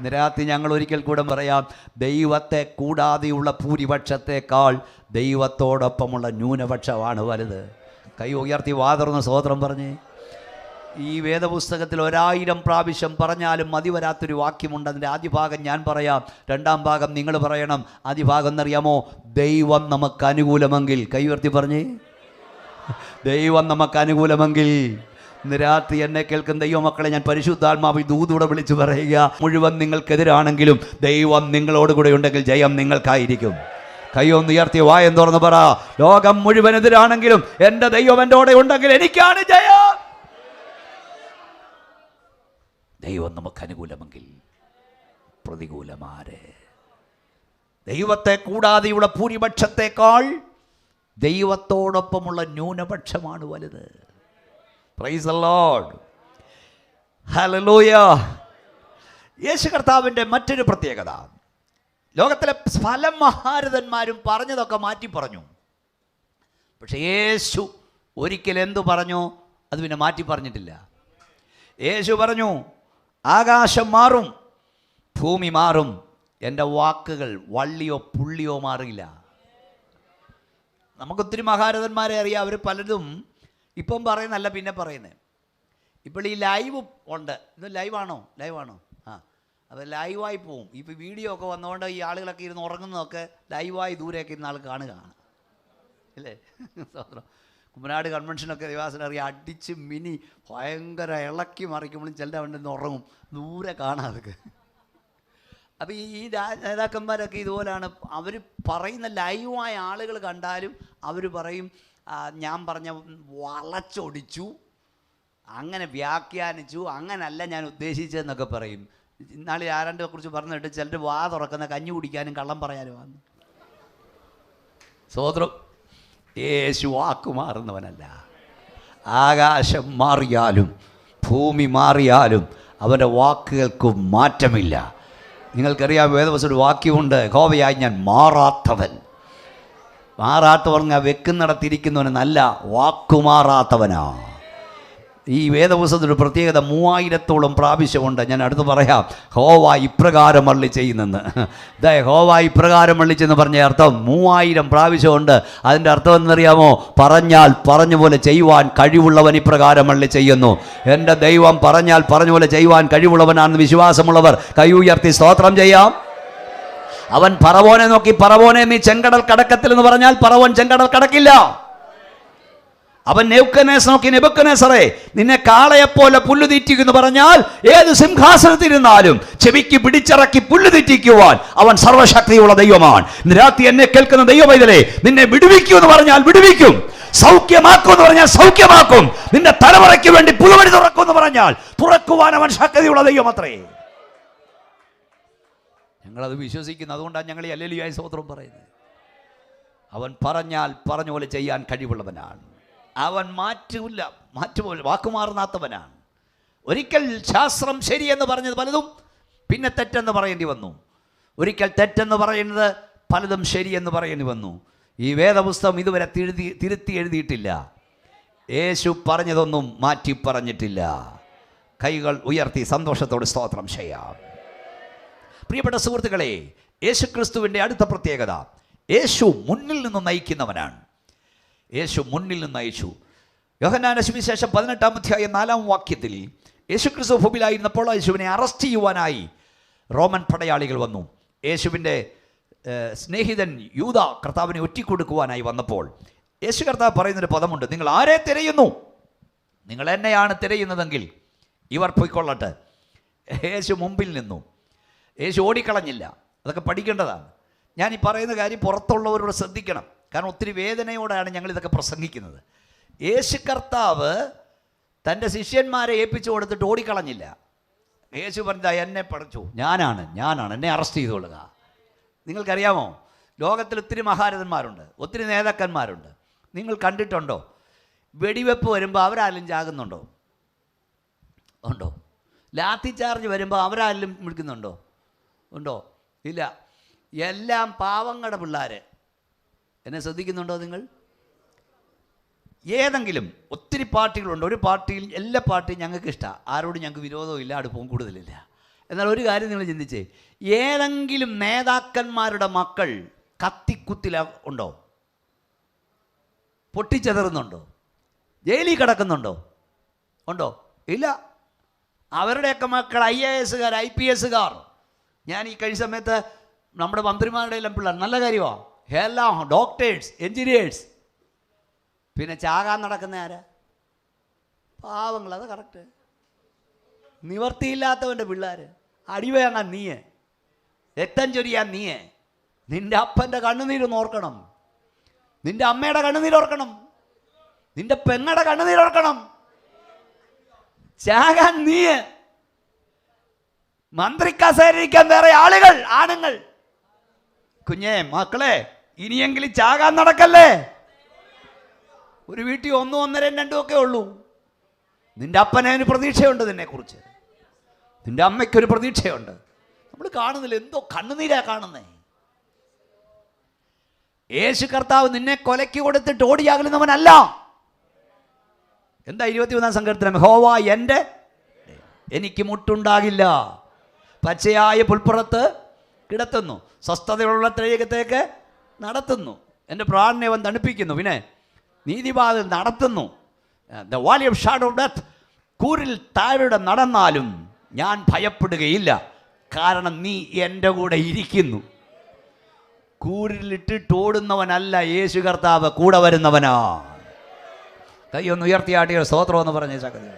നിരാത്തി ഞങ്ങൾ ഒരിക്കൽ കൂടെ പറയാം, ദൈവത്തെ കൂടാതെയുള്ള ഭൂരിപക്ഷത്തെക്കാൾ ദൈവത്തോടൊപ്പമുള്ള ന്യൂനപക്ഷമാണ് വലുത്. കൈ ഉയർത്തി വാതുറന്ന് സ്തോത്രം പറഞ്ഞ്. ഈ വേദപുസ്തകത്തിൽ 1000 പ്രാവശ്യം പറഞ്ഞാലും മതി വരാത്തൊരു വാക്യമുണ്ട്. അതിൻ്റെ ആദ്യ ഭാഗം ഞാൻ പറയാം, രണ്ടാം ഭാഗം നിങ്ങൾ പറയണം. ആദ്യ ഭാഗം എന്നറിയാമോ? ദൈവം നമുക്ക് അനുകൂലമെങ്കിൽ. കൈ ഉയർത്തി പറഞ്ഞേ, ദൈവം നമുക്ക് അനുകൂലമെങ്കിൽ. ഇന്ന് രാത്രി എന്നെ കേൾക്കുന്ന ദൈവമക്കളെ ഞാൻ പരിശുദ്ധാത്മാവിൽ ദൂതൂടെ വിളിച്ചു പറയുക, മുഴുവൻ നിങ്ങൾക്കെതിരാണെങ്കിലും ദൈവം നിങ്ങളോടുകൂടെ ഉണ്ടെങ്കിൽ ജയം നിങ്ങൾക്കായിരിക്കും. കൈയൊന്ന് ഉയർത്തി വായം തുറന്ന് പറ, ലോകം മുഴുവൻ എതിരാണെങ്കിലും എൻ്റെ ദൈവം എൻ്റെ കൂടെ ഉണ്ടെങ്കിൽ എനിക്കാണ് ജയം. ദൈവം നമുക്ക് അനുകൂലമെങ്കിൽ പ്രതികൂലമാരെ? ദൈവത്തെ കൂടാതെയുള്ള ഭൂരിപക്ഷത്തെക്കാൾ ദൈവത്തോടൊപ്പമുള്ള ന്യൂനപക്ഷമാണ് വലുത്. Praise the Lord. ഹല്ലേലൂയ. യേശു കർത്താവിൻ്റെ മറ്റൊരു പ്രത്യേകത, ലോകത്തിലെ പല മഹാരഥന്മാരും പറഞ്ഞതൊക്കെ മാറ്റി പറഞ്ഞു. പക്ഷെ യേശു ഒരിക്കൽ എന്തു പറഞ്ഞു? അത് പിന്നെ മാറ്റി പറഞ്ഞിട്ടില്ല. യേശു പറഞ്ഞു, ആകാശം മാറും, ഭൂമി മാറും, എൻ്റെ വാക്കുകൾ വള്ളിയോ പുള്ളിയോ മാറില്ല. നമുക്കൊത്തിരി മഹാരഥന്മാരെ അറിയാം. അവർ പലതും ഇപ്പം പറയുന്നല്ല, പിന്നെ പറയുന്നത്. ഇപ്പോൾ ഈ ലൈവ് ഉണ്ട്. ഇത് ലൈവാണോ? അപ്പോൾ ലൈവായി പോവും. ഇപ്പോൾ വീഡിയോ ഒക്കെ വന്നുകൊണ്ട് ഈ ആളുകളൊക്കെ ഇരുന്ന് ഉറങ്ങുന്നതൊക്കെ ലൈവായി ദൂരെയൊക്കെ ഇരുന്ന് ആൾ കാണുകയാണ്, ഇല്ലേ? കുമ്മനാട് കൺവെൻഷനൊക്കെ ദിവാസനറിയാം, അടിച്ച് മിനി ഭയങ്കര ഇളക്കി മറിക്കുമ്പോഴും ചിലർ അവിടെ നിന്ന് ഉറങ്ങും, ദൂരെ കാണാതൊക്കെ. അപ്പോൾ ഈ നേതാക്കന്മാരൊക്കെ ഇതുപോലെയാണ്. അവർ പറയുന്ന ലൈവായ ആളുകൾ കണ്ടാലും അവർ പറയും ഞാൻ പറഞ്ഞ വളച്ചൊടിച്ചു, അങ്ങനെ വ്യാഖ്യാനിച്ചു, അങ്ങനല്ല ഞാൻ ഉദ്ദേശിച്ചതെന്നൊക്കെ പറയും. ഇന്നാളെ ആരാൻ്റെ കുറിച്ച് പറഞ്ഞിട്ട് ചിലർ വാ തുറക്കുന്ന കഞ്ഞി കുടിക്കാനും കള്ളം പറയാനും വന്നു. സ്വോത്രം. യേശു വാക്കു മാറുന്നവനല്ല. ആകാശം മാറിയാലും ഭൂമി മാറിയാലും അവൻ്റെ വാക്കുകൾക്ക് മാറ്റമില്ല. നിങ്ങൾക്കറിയാം, വേദവസൊരു വാക്യമുണ്ട്, യഹോവയായി ഞാൻ മാറാത്തവൻ. മാറാത്തവൻ വെക്കുന്നിടത്തിരിക്കുന്നവനല്ല, വാക്കുമാറാത്തവനാ. ഈ വേദപുസ്തകത്തിൻ്റെ പ്രത്യേകത 3000-ഓളം പ്രാവശ്യമുണ്ട്. ഞാൻ അടുത്ത് പറയാം, ഹോവ ഇപ്രകാരം അരുളി ചെയ്യുന്നെന്ന്. ഹോവ ഇപ്രകാരം അരുളി ചെന്ന് പറഞ്ഞ അർത്ഥം 3000 പ്രാവശ്യമുണ്ട്. അതിൻ്റെ അർത്ഥം എന്നറിയാമോ? പറഞ്ഞാൽ പറഞ്ഞ പോലെ ചെയ്യുവാൻ കഴിവുള്ളവൻ ഇപ്രകാരം അരുളി ചെയ്യുന്നു. എൻ്റെ ദൈവം പറഞ്ഞാൽ പറഞ്ഞ പോലെ ചെയ്യുവാൻ കഴിവുള്ളവനാണെന്ന് വിശ്വാസമുള്ളവർ കൈ ഉയർത്തി സ്തോത്രം ചെയ്യാം. അവൻ പറവോനെ നോക്കി, പറവോനെ നീ ചെങ്കടൽ കടക്കത്തിൽ എന്ന് പറഞ്ഞാൽ പറവോൻ ചെങ്കടൽ കടക്കില്ല. അവൻ നെബൂഖദ്നേസർ നോക്കി, നെബൂഖദ്നേസറേ നിന്നെ കാളയെപ്പോലെ പുല്ല് തീറ്റിക്കുന്നു പറഞ്ഞാൽ ഏത് സിംഹാസനത്തിരുന്നാലും ചെവിക്ക് പിടിച്ചിറക്കി പുല്ല് തീറ്റിക്കുവാൻ അവൻ സർവശക്തിയുള്ള ദൈവമാണ്. ഇന്ന് രാത്രി എന്നെ കേൾക്കുന്ന ദൈവമൈതലേ, നിന്നെ വിടുവിക്കൂ എന്ന് പറഞ്ഞാൽ വിടുവിക്കും, സൗഖ്യമാക്കും എന്ന് പറഞ്ഞാൽ സൗഖ്യമാക്കും, നിന്റെ തലമുറയ്ക്ക് വേണ്ടി പുതുവഴി തുറക്കും എന്ന് പറഞ്ഞാൽ തുറക്കുവാൻ അവൻ ശക്തിയുള്ള ദൈവം അത്രേ. ഞങ്ങളത് വിശ്വസിക്കുന്നു. അതുകൊണ്ടാണ് ഞങ്ങൾ ഈ ഹല്ലേലൂയ സ്തോത്രം പറയുന്നത്. അവൻ പറഞ്ഞാൽ പറഞ്ഞ പോലെ ചെയ്യാൻ കഴിവുള്ളവനാണ്. അവൻ മാറ്റുപോലെ വാക്കുമാറുന്നാത്തവനാണ്. ഒരിക്കൽ ശാസ്ത്രം ശരിയെന്ന് പറഞ്ഞത് പലതും പിന്നെ തെറ്റെന്ന് പറയേണ്ടി വന്നു. ഒരിക്കൽ തെറ്റെന്ന് പറയുന്നത് പലതും ശരിയെന്ന് പറയേണ്ടി വന്നു. ഈ വേദപുസ്തകം ഇതുവരെ തിരുത്തി എഴുതിയിട്ടില്ല. യേശു പറഞ്ഞതൊന്നും മാറ്റി പറഞ്ഞിട്ടില്ല. കൈകൾ ഉയർത്തി സന്തോഷത്തോടെ സ്തോത്രം ചെയ്യാം. പ്രിയപ്പെട്ട സുഹൃത്തുക്കളെ, യേശു ക്രിസ്തുവിൻ്റെ അടുത്ത പ്രത്യേകത, യേശു മുന്നിൽ നിന്ന് നയിക്കുന്നവനാണ്. യേശു മുന്നിൽ നിന്ന് നയിച്ചു. യോഹന്നാന്റെ സുവിശേഷം 18-ാം അധ്യായം 4-ാം വാക്യത്തിൽ യേശു ക്രിസ്തു ഭൂമിയിലായിരുന്നപ്പോൾ യേശുവിനെ അറസ്റ്റ് ചെയ്യുവാനായി റോമൻ പടയാളികൾ വന്നു. യേശുവിൻ്റെ സ്നേഹിതൻ യൂദ കർത്താവിനെ ഒറ്റിക്കൊടുക്കുവാനായി വന്നപ്പോൾ യേശു കർത്താവ് പറയുന്നൊരു പദമുണ്ട്, നിങ്ങൾ ആരെ തിരയുന്നു? നിങ്ങൾ എന്നെയാണ് തിരയുന്നതെങ്കിൽ ഇവർ പോയിക്കൊള്ളട്ടെ. യേശു മുമ്പിൽ നിന്നു. യേശു ഓടിക്കളഞ്ഞില്ല. അതൊക്കെ പഠിക്കേണ്ടതാണ്. ഞാൻ ഈ പറയുന്ന കാര്യം പുറത്തുള്ളവരോട് ശ്രദ്ധിക്കണം. കാരണം ഒത്തിരി വേദനയോടെയാണ് ഞങ്ങളിതൊക്കെ പ്രസംഗിക്കുന്നത്. യേശു കർത്താവ് തൻ്റെ ശിഷ്യന്മാരെ ഏൽപ്പിച്ചു കൊടുത്തിട്ട് ഓടിക്കളഞ്ഞില്ല. യേശു പറഞ്ഞാ എന്നെ പഠിച്ചു, ഞാനാണ് എന്നെ അറസ്റ്റ് ചെയ്തുകൊള്ളുക. നിങ്ങൾക്കറിയാമോ, ലോകത്തിൽ ഒത്തിരി മഹാരഥന്മാരുണ്ട്, ഒത്തിരി നേതാക്കന്മാരുണ്ട്. നിങ്ങൾ കണ്ടിട്ടുണ്ടോ വെടിവെപ്പ് വരുമ്പോൾ അവരാരും ചാകുന്നുണ്ടോ? ഉണ്ടോ? ലാത്തി ചാർജ് വരുമ്പോൾ അവരാരും വിളിക്കുന്നുണ്ടോ? ഉണ്ടോ? ഇല്ല. എല്ലാം പാവങ്ങളുടെ പിള്ളേർ. എന്നെ ശ്രദ്ധിക്കുന്നുണ്ടോ നിങ്ങൾ? ഏതെങ്കിലും ഒത്തിരി പാർട്ടികളുണ്ട്. ഒരു പാർട്ടിയിൽ, എല്ലാ പാർട്ടിയും ഞങ്ങൾക്ക് ഇഷ്ടമാണ്, ആരോടും ഞങ്ങൾക്ക് വിരോധവും ഇല്ല, അടുപ്പവും കൂടുതലില്ല. എന്നാൽ ഒരു കാര്യം നിങ്ങൾ ചിന്തിച്ചേ, ഏതെങ്കിലും നേതാക്കന്മാരുടെ മക്കൾ കത്തിക്കുത്തില ഉണ്ടോ? പൊട്ടിച്ചെതറുന്നുണ്ടോ? ജയിലിൽ കിടക്കുന്നുണ്ടോ? ഉണ്ടോ? ഇല്ല. അവരുടെയൊക്കെ മക്കൾ IAS, IPS. ഞാൻ ഈ കഴിഞ്ഞ സമയത്ത് നമ്മുടെ മന്ത്രിമാരുടെ എല്ലാം പിള്ളേർ, നല്ല കാര്യമാണ്, എല്ലാം ഡോക്ടേഴ്സ്, എൻജിനീയേഴ്സ്. പിന്നെ ചാകാൻ നടക്കുന്ന ആരാ? പാവങ്ങൾ. അത് കറക്റ്റ്. നിവർത്തിയില്ലാത്തവൻ്റെ പിള്ളേർ. അടിവേങ്ങാൻ നീയെ, രക്തം ചൊരിയാൻ നീയെ. നിൻ്റെ അപ്പൻ്റെ കണ്ണുനീരൊന്ന് ഓർക്കണം, നിൻ്റെ അമ്മയുടെ കണ്ണുനീരോർക്കണം, നിൻ്റെ പെങ്ങളുടെ കണ്ണുനീരോർക്കണം. ചാകാൻ നീയെ, മന്ത്രിക്കസേരിക്കാൻ വേറെ ആളുകൾ, ആണുങ്ങൾ. കുഞ്ഞേ, മക്കളെ, ഇനിയെങ്കിലും ചാകാൻ നടക്കല്ലേ. ഒരു വീട്ടിൽ 1, 1.5, 2 ഒക്കെ ഉള്ളൂ. നിൻ്റെ അപ്പനൊരു പ്രതീക്ഷയുണ്ട് നിന്നെക്കുറിച്ച്, നിൻ്റെ അമ്മയ്ക്കൊരു പ്രതീക്ഷയുണ്ട്. നമ്മൾ കാണുന്നില്ല, എന്തോ കണ്ണുനീരാ കാണുന്നേ. യേശു കർത്താവ് നിന്നെ കൊലയ്ക്ക് കൊടുത്തിട്ട് ഓടിയാകുന്നവനല്ല. എന്താ 21-ാം സങ്കീർത്തനം? യഹോവ എൻ്റെ, എനിക്ക് മുട്ടുണ്ടാകില്ല, പച്ചയായ പുൽപ്പുറത്ത് കിടത്തുന്നു, സ്വസ്ഥതയുള്ള തേകത്തേക്ക് നടത്തുന്നു, എൻ്റെ പ്രാണനെ അവൻ തണുപ്പിക്കുന്നു, പിന്നെ നീതിപാതയിൽ നടത്തുന്നു. The valley of shadow of death, കൂരിൽ താഴെ നടന്നാലും ഞാൻ ഭയപ്പെടുകയില്ല, കാരണം നീ എൻ്റെ കൂടെ ഇരിക്കുന്നു. കൂരിലിട്ടിട്ട് ഓടുന്നവനല്ല യേശു കർത്താവ്, കൂടെ വരുന്നവനാ. കൈയൊന്ന് ഉയർത്തിയാട്ടിയ സ്തോത്രം എന്ന് പറഞ്ഞ ശക്തി.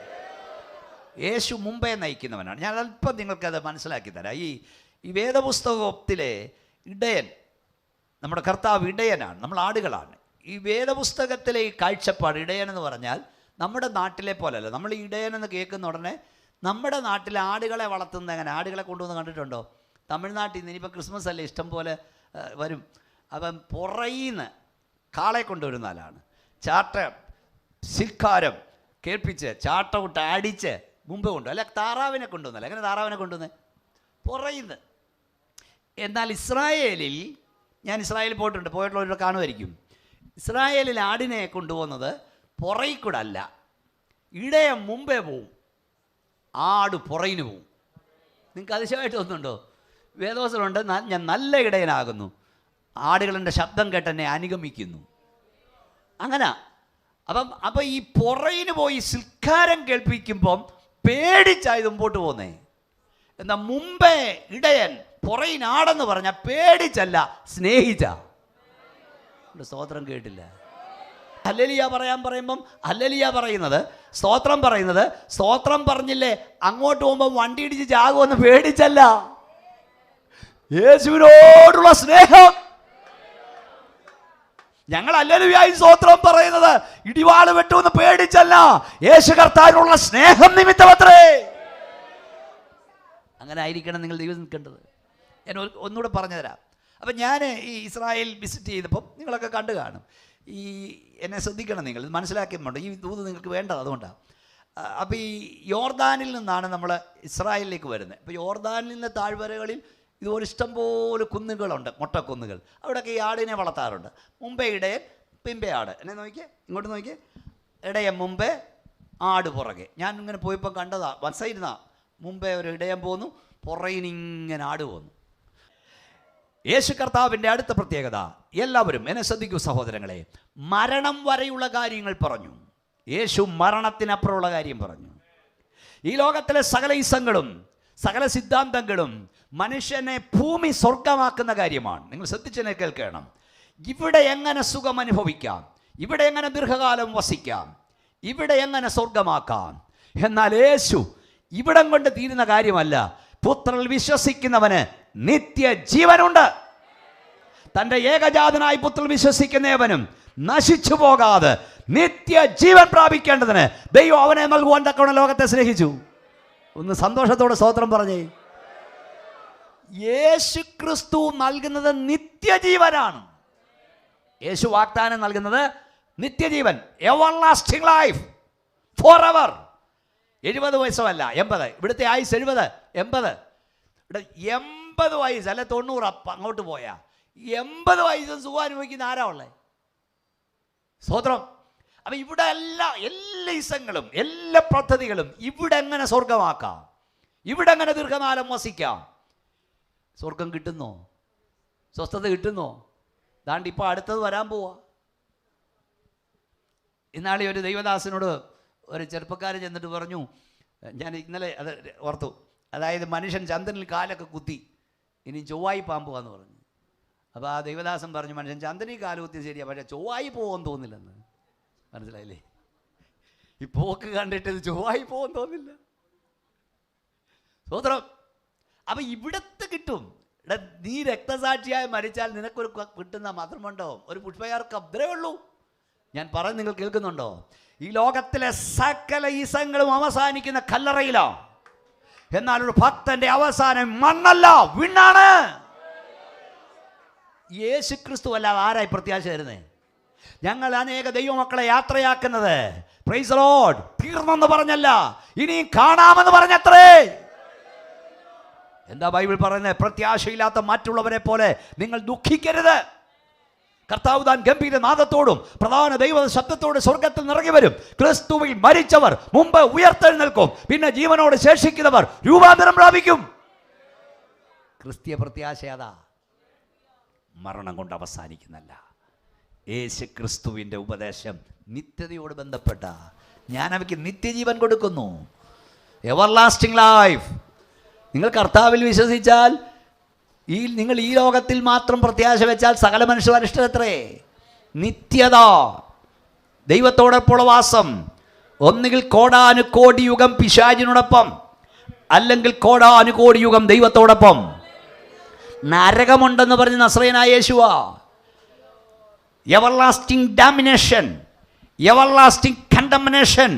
യേശു മുമ്പേ നയിക്കുന്നവനാണ്. ഞാൻ അല്പം നിങ്ങൾക്കത് മനസ്സിലാക്കി തരാം. ഈ ഈ വേദപുസ്തകത്തിലെ ഇടയൻ, നമ്മുടെ കർത്താവ് ഇടയനാണ്, നമ്മൾ ആടുകളാണ്. ഈ വേദപുസ്തകത്തിലെ ഈ കാഴ്ചപ്പാട്, ഇടയൻ എന്ന് പറഞ്ഞാൽ നമ്മുടെ നാട്ടിലെ പോലെയല്ല. നമ്മൾ ഈ ഇടയൻ എന്ന് കേൾക്കുന്ന ഉടനെ നമ്മുടെ നാട്ടിലെ ആടുകളെ വളർത്തുന്നത് എങ്ങനെ? ആടുകളെ കൊണ്ടുവന്ന് കണ്ടിട്ടുണ്ടോ? തമിഴ്നാട്ടിൽ നിന്ന് ഇനിയിപ്പോൾ ക്രിസ്മസ് അല്ലേ ഇഷ്ടം പോലെ വരും. അപ്പം പുറയിന്ന് കാളെ കൊണ്ടുവരുന്ന ആളാണ്. ചാട്ട ശിൽക്കാരം കേൾപ്പിച്ച് ചാട്ടവിട്ട് അടിച്ച് മുമ്പ് കൊണ്ടു. അല്ല, താറാവിനെ കൊണ്ടുവന്നല്ല. എങ്ങനെ താറാവിനെ കൊണ്ടുവന്നേ? പുറയിന്ന്. എന്നാൽ ഇസ്രായേലിൽ, ഞാൻ ഇസ്രായേലിൽ പോയിട്ടുള്ളവരുടെ കാണുമായിരിക്കും, ഇസ്രായേലിൽ ആടിനെ കൊണ്ടുപോകുന്നത് പുറയിൽ കൂടെ അല്ല, ഇടയം മുമ്പേ പോവും, ആട് പുറയിന് പോവും. നിങ്ങൾക്ക് അതിശയമായിട്ട് തോന്നുന്നുണ്ടോ? വേദവസനമുണ്ട്, ഞാൻ നല്ല ഇടയനാകുന്നു, ആടുകളുടെ ശബ്ദം കേട്ട് എന്നെ അനുഗമിക്കുന്നു. അങ്ങനെ അപ്പം ഈ പുറയിന് പോയി ശിൽക്കാരം കേൾപ്പിക്കുമ്പം പേടിച്ചായത് മുമ്പോട്ട് പോകുന്നേ. എന്നാൽ മുമ്പേ ഇടയൻ പുറയിനാടെന്ന് പറഞ്ഞാൽ പേടിച്ചല്ല, സ്നേഹിച്ച. സ്തോത്രം കേട്ടില്ല? ഹല്ലേലൂയ പറയുമ്പം ഹല്ലേലൂയ പറയുന്നത്, സ്തോത്രം പറയുന്നത്, സ്തോത്രം പറഞ്ഞില്ലേ അങ്ങോട്ട് പോകുമ്പോൾ വണ്ടി ഇടിച്ച് ചാകുമെന്ന് പേടിച്ചല്ല, യേശുവിനോടുള്ള സ്നേഹം. ഞങ്ങൾ ഹല്ലേലൂയായി സ്തോത്രം പറയുന്നത് ഇടിവാള് വെട്ടുമെന്ന് പേടിച്ചല്ല, യേശു കർത്താവിനുള്ള സ്നേഹം നിമിത്തമത്രേ. അങ്ങനെ ആയിരിക്കണം നിങ്ങൾ ദൈവം നിൽക്കേണ്ടത്. ഞാൻ ഒന്നുകൂടെ പറഞ്ഞു തരാം. അപ്പം ഞാൻ ഈ ഇസ്രായേൽ വിസിറ്റ് ചെയ്തപ്പം നിങ്ങളൊക്കെ കണ്ടു കാണും. ഈ എന്നെ ശ്രദ്ധിക്കണം, നിങ്ങൾ ഇത് മനസ്സിലാക്കിയുണ്ട്. ഈ ദൂത് നിങ്ങൾക്ക് വേണ്ടത് അതുകൊണ്ടാണ്. അപ്പോൾ ഈ യോർദാനിൽ നിന്നാണ് നമ്മൾ ഇസ്രായേലിലേക്ക് വരുന്നത്. ഇപ്പോൾ യോർദാനിൽ നിന്ന് താഴ്വരകളിൽ ഇതുപോലെ ഇഷ്ടംപോലെ കുന്നുകളുണ്ട്, മൊട്ടക്കുന്നുകൾ. അവിടെയൊക്കെ ഈ ആടിനെ വളർത്താറുണ്ട്. മുമ്പേ ഇടയൻ, പിമ്പേ ആട്. എന്നെ നോക്കിയേ, ഇങ്ങോട്ട് നോക്കിയേ. ഇടയൻ മുമ്പേ, ആട് പുറകെ. ഞാൻ ഇങ്ങനെ പോയപ്പോൾ കണ്ടതാ, വൻസൈരുന്നാ. മുമ്പേ ഒരു ഇടയൻ പോന്നു, പുറയിനിങ്ങനെ ആട് പോന്നു. യേശു കർത്താവിൻ്റെ അടുത്ത പ്രത്യേകത, എല്ലാവരും എന്നെ ശ്രദ്ധിക്കൂ സഹോദരങ്ങളെ, മരണം വരെയുള്ള കാര്യങ്ങൾ പറഞ്ഞു. യേശു മരണത്തിനപ്പുറമുള്ള കാര്യം പറഞ്ഞു. ഈ ലോകത്തിലെ സകല ഇസങ്ങളും സകല സിദ്ധാന്തങ്ങളും മനുഷ്യനെ ഭൂമി സ്വർഗമാക്കുന്ന കാര്യമാണ്. നിങ്ങൾ ശ്രദ്ധിച്ചെന്നെ കേൾക്കണം. ഇവിടെ എങ്ങനെ സുഖം അനുഭവിക്കാം, ഇവിടെ എങ്ങനെ ദീർഘകാലം വസിക്കാം, ഇവിടെ എങ്ങനെ സ്വർഗമാക്കാം. എന്നാൽ യേശു ഇവിടം കൊണ്ട് തീരുന്ന കാര്യമല്ല. പുത്രനിൽ വിശ്വസിക്കുന്നവന് നിത്യജീവനുണ്ട്. തൻ്റെ ഏകജാതനായി പുത്രനിൽ വിശ്വസിക്കുന്നവനും നശിച്ചു പോകാതെ നിത്യജീവൻ പ്രാപിക്കേണ്ടതിന് ദൈവം അവനെ നൽകുവാൻ തക്കവണ്ണം ലോകത്തെ സ്നേഹിച്ചു. ഒന്ന് സന്തോഷത്തോടെ സ്തോത്രം പറഞ്ഞേ. യേശു ക്രിസ്തു നൽകുന്നത് നിത്യജീവനാണ്. യേശു വാഗ്ദാനം നൽകുന്നത് നിത്യജീവൻ, എവർലാസ്റ്റിംഗ് ലൈഫ്, ഫോർ എവർ. 70 വയസ്സല്ല 80. ഇവിടുത്തെ ആയുസ് 70, 80. ഇവിടെ 80 വയസ്സ് അല്ലെ 90 അങ്ങോട്ട് പോയാ 80 വയസ്സും സുഖം അനുഭവിക്കുന്ന ആരാ ഉള്ളത്? സ്തോത്രം. അപ്പം ഇവിടെ എല്ലാ ഇസങ്ങളും എല്ലാ പദ്ധതികളും ഇവിടെ എങ്ങനെ സ്വർഗമാക്കാം, ഇവിടെ എങ്ങനെ ദീർഘകാലം വസിക്കാം. സ്വർഗം കിട്ടുന്നോ? സ്വസ്ഥത കിട്ടുന്നോ? ദാണ്ട് ഇപ്പോൾ അടുത്തത് വരാൻ പോവാ. ഇന്നാളെ ഒരു ദൈവദാസനോട് ഒരു ചെറുപ്പക്കാരൻ ചെന്നിട്ട് പറഞ്ഞു, ഞാൻ ഇന്നലെ അത് ഓർത്തു, അതായത് മനുഷ്യൻ ചന്ദ്രനിൽ കാലൊക്കെ കുത്തി, ഇനി ചൊവ്വായി പാമ്പുവാന്ന് പറഞ്ഞു. അപ്പോൾ ആ ദൈവദാസൻ പറഞ്ഞു, മനുഷ്യൻ ചന്ദ്രനിൽ കാല് കുത്തി ശരിയാ, പക്ഷേ ചൊവ്വായി പോകുമെന്ന് തോന്നില്ലെന്ന്. മനസ്സിലായില്ലേ? ഈ പോക്ക് കണ്ടിട്ട് ഇത് ചൊവ്വായി പോകുമെന്ന് തോന്നില്ല. സ്തോത്രം. അപ്പം ഇവിടത്തെ കിട്ടും. നീ രക്തസാക്ഷിയായി മരിച്ചാൽ നിനക്കൊരു കിട്ടുന്ന മാത്രമുണ്ടോ? ഒരു പുഷ്പയാർക്ക് അത്രേ ഉള്ളൂ. ഞാൻ പറയുന്നത് നിങ്ങൾ കേൾക്കുന്നുണ്ടോ? ഈ ലോകത്തിലെ സകല ഈസങ്ങളും അവസാനിക്കുന്ന കല്ലറയിലാണ്. എന്നാൽ ഒരു ഭക്തന്റെ അവസാനം മണ്ണല്ല, വിണ്ണാണ്. യേശു ക്രിസ്തു അല്ലാതെ ആരായി പ്രത്യാശ തരുന്നേ? ഞങ്ങൾ അനേക ദൈവമക്കളെ യാത്രയാക്കുന്നത് പ്രൈസ് ദി ലോർഡ് തീർന്നെന്ന് പറഞ്ഞല്ല, ഇനിയും കാണാമെന്ന് പറഞ്ഞത്രേ. എന്താ ബൈബിൾ പറയുന്നത്? പ്രത്യാശയില്ലാത്ത മറ്റുള്ളവരെ പോലെ നിങ്ങൾ ദുഃഖിക്കരുത്. കർത്താവ് താൻ ഗംഭീര നാദത്തോടും പ്രധാന ദൈവ ശബ്ദത്തോടും സ്വർഗത്തിൽ നിറങ്ങി വരും. ക്രിസ്തുവിൽ മരിച്ചവർ മുമ്പ് ഉയർത്തെഴുന്നേൽക്കും, പിന്നെ ജീവനോട് ശേഷിക്കുന്നവർ രൂപാന്തരം പ്രാപിക്കും. ക്രിസ്തീയ പ്രത്യാശ അതാ, മരണം കൊണ്ട് അവസാനിക്കുന്നല്ല. യേശു ക്രിസ്തുവിൻ്റെ ഉപദേശം നിത്യതയോട് ബന്ധപ്പെട്ട, ഞാൻ അവയ്ക്ക് നിത്യജീവൻ കൊടുക്കുന്നു, എവർലാസ്റ്റിംഗ് ലൈഫ്. നിങ്ങൾ കർത്താവിൽ വിശ്വസിച്ചാൽ, നിങ്ങൾ ഈ ലോകത്തിൽ മാത്രം പ്രത്യാശ വെച്ചാൽ സകല മനുഷ്യരിഷ്ടത്രേ. നിത്യത, ദൈവത്തോടൊപ്പമുള്ള വാസം, ഒന്നുകിൽ കോടാനുകോടി യുഗം പിശാചിനോടൊപ്പം, അല്ലെങ്കിൽ കോടാനുകോടി യുഗം ദൈവത്തോടൊപ്പം. നരകമുണ്ടെന്ന് പറഞ്ഞ് നസ്രയനായ യേശുവാ. Everlasting damnation, everlasting condemnation,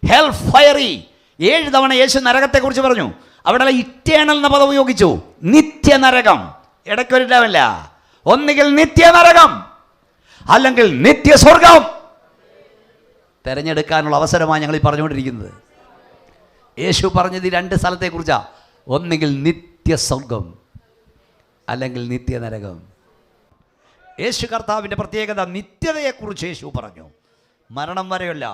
hell fiery. 7 തവണ യേശു നരകത്തെക്കുറിച്ച് പറഞ്ഞു. അവിടെ ഇറ്റേണൽ എന്ന പദം ഉപയോഗിച്ചു. നിത്യനരകം. ഇടയ്ക്കൊരിടമല്ല. ഒന്നുകിൽ നിത്യനരകം അല്ലെങ്കിൽ നിത്യസ്വർഗം. തിരഞ്ഞെടുക്കാനുള്ള അവസരമാണ് ഞങ്ങൾ ഈ പറഞ്ഞുകൊണ്ടിരിക്കുന്നത്. യേശു പറഞ്ഞത് ഈ 2 സ്ഥലത്തെക്കുറിച്ചാണ്. ഒന്നുകിൽ നിത്യസ്വർഗം അല്ലെങ്കിൽ നിത്യനരകം. യേശു കർത്താവിൻ്റെ പ്രത്യേകത നിത്യതയെക്കുറിച്ച് യേശു പറഞ്ഞു. മരണം വരെയല്ല.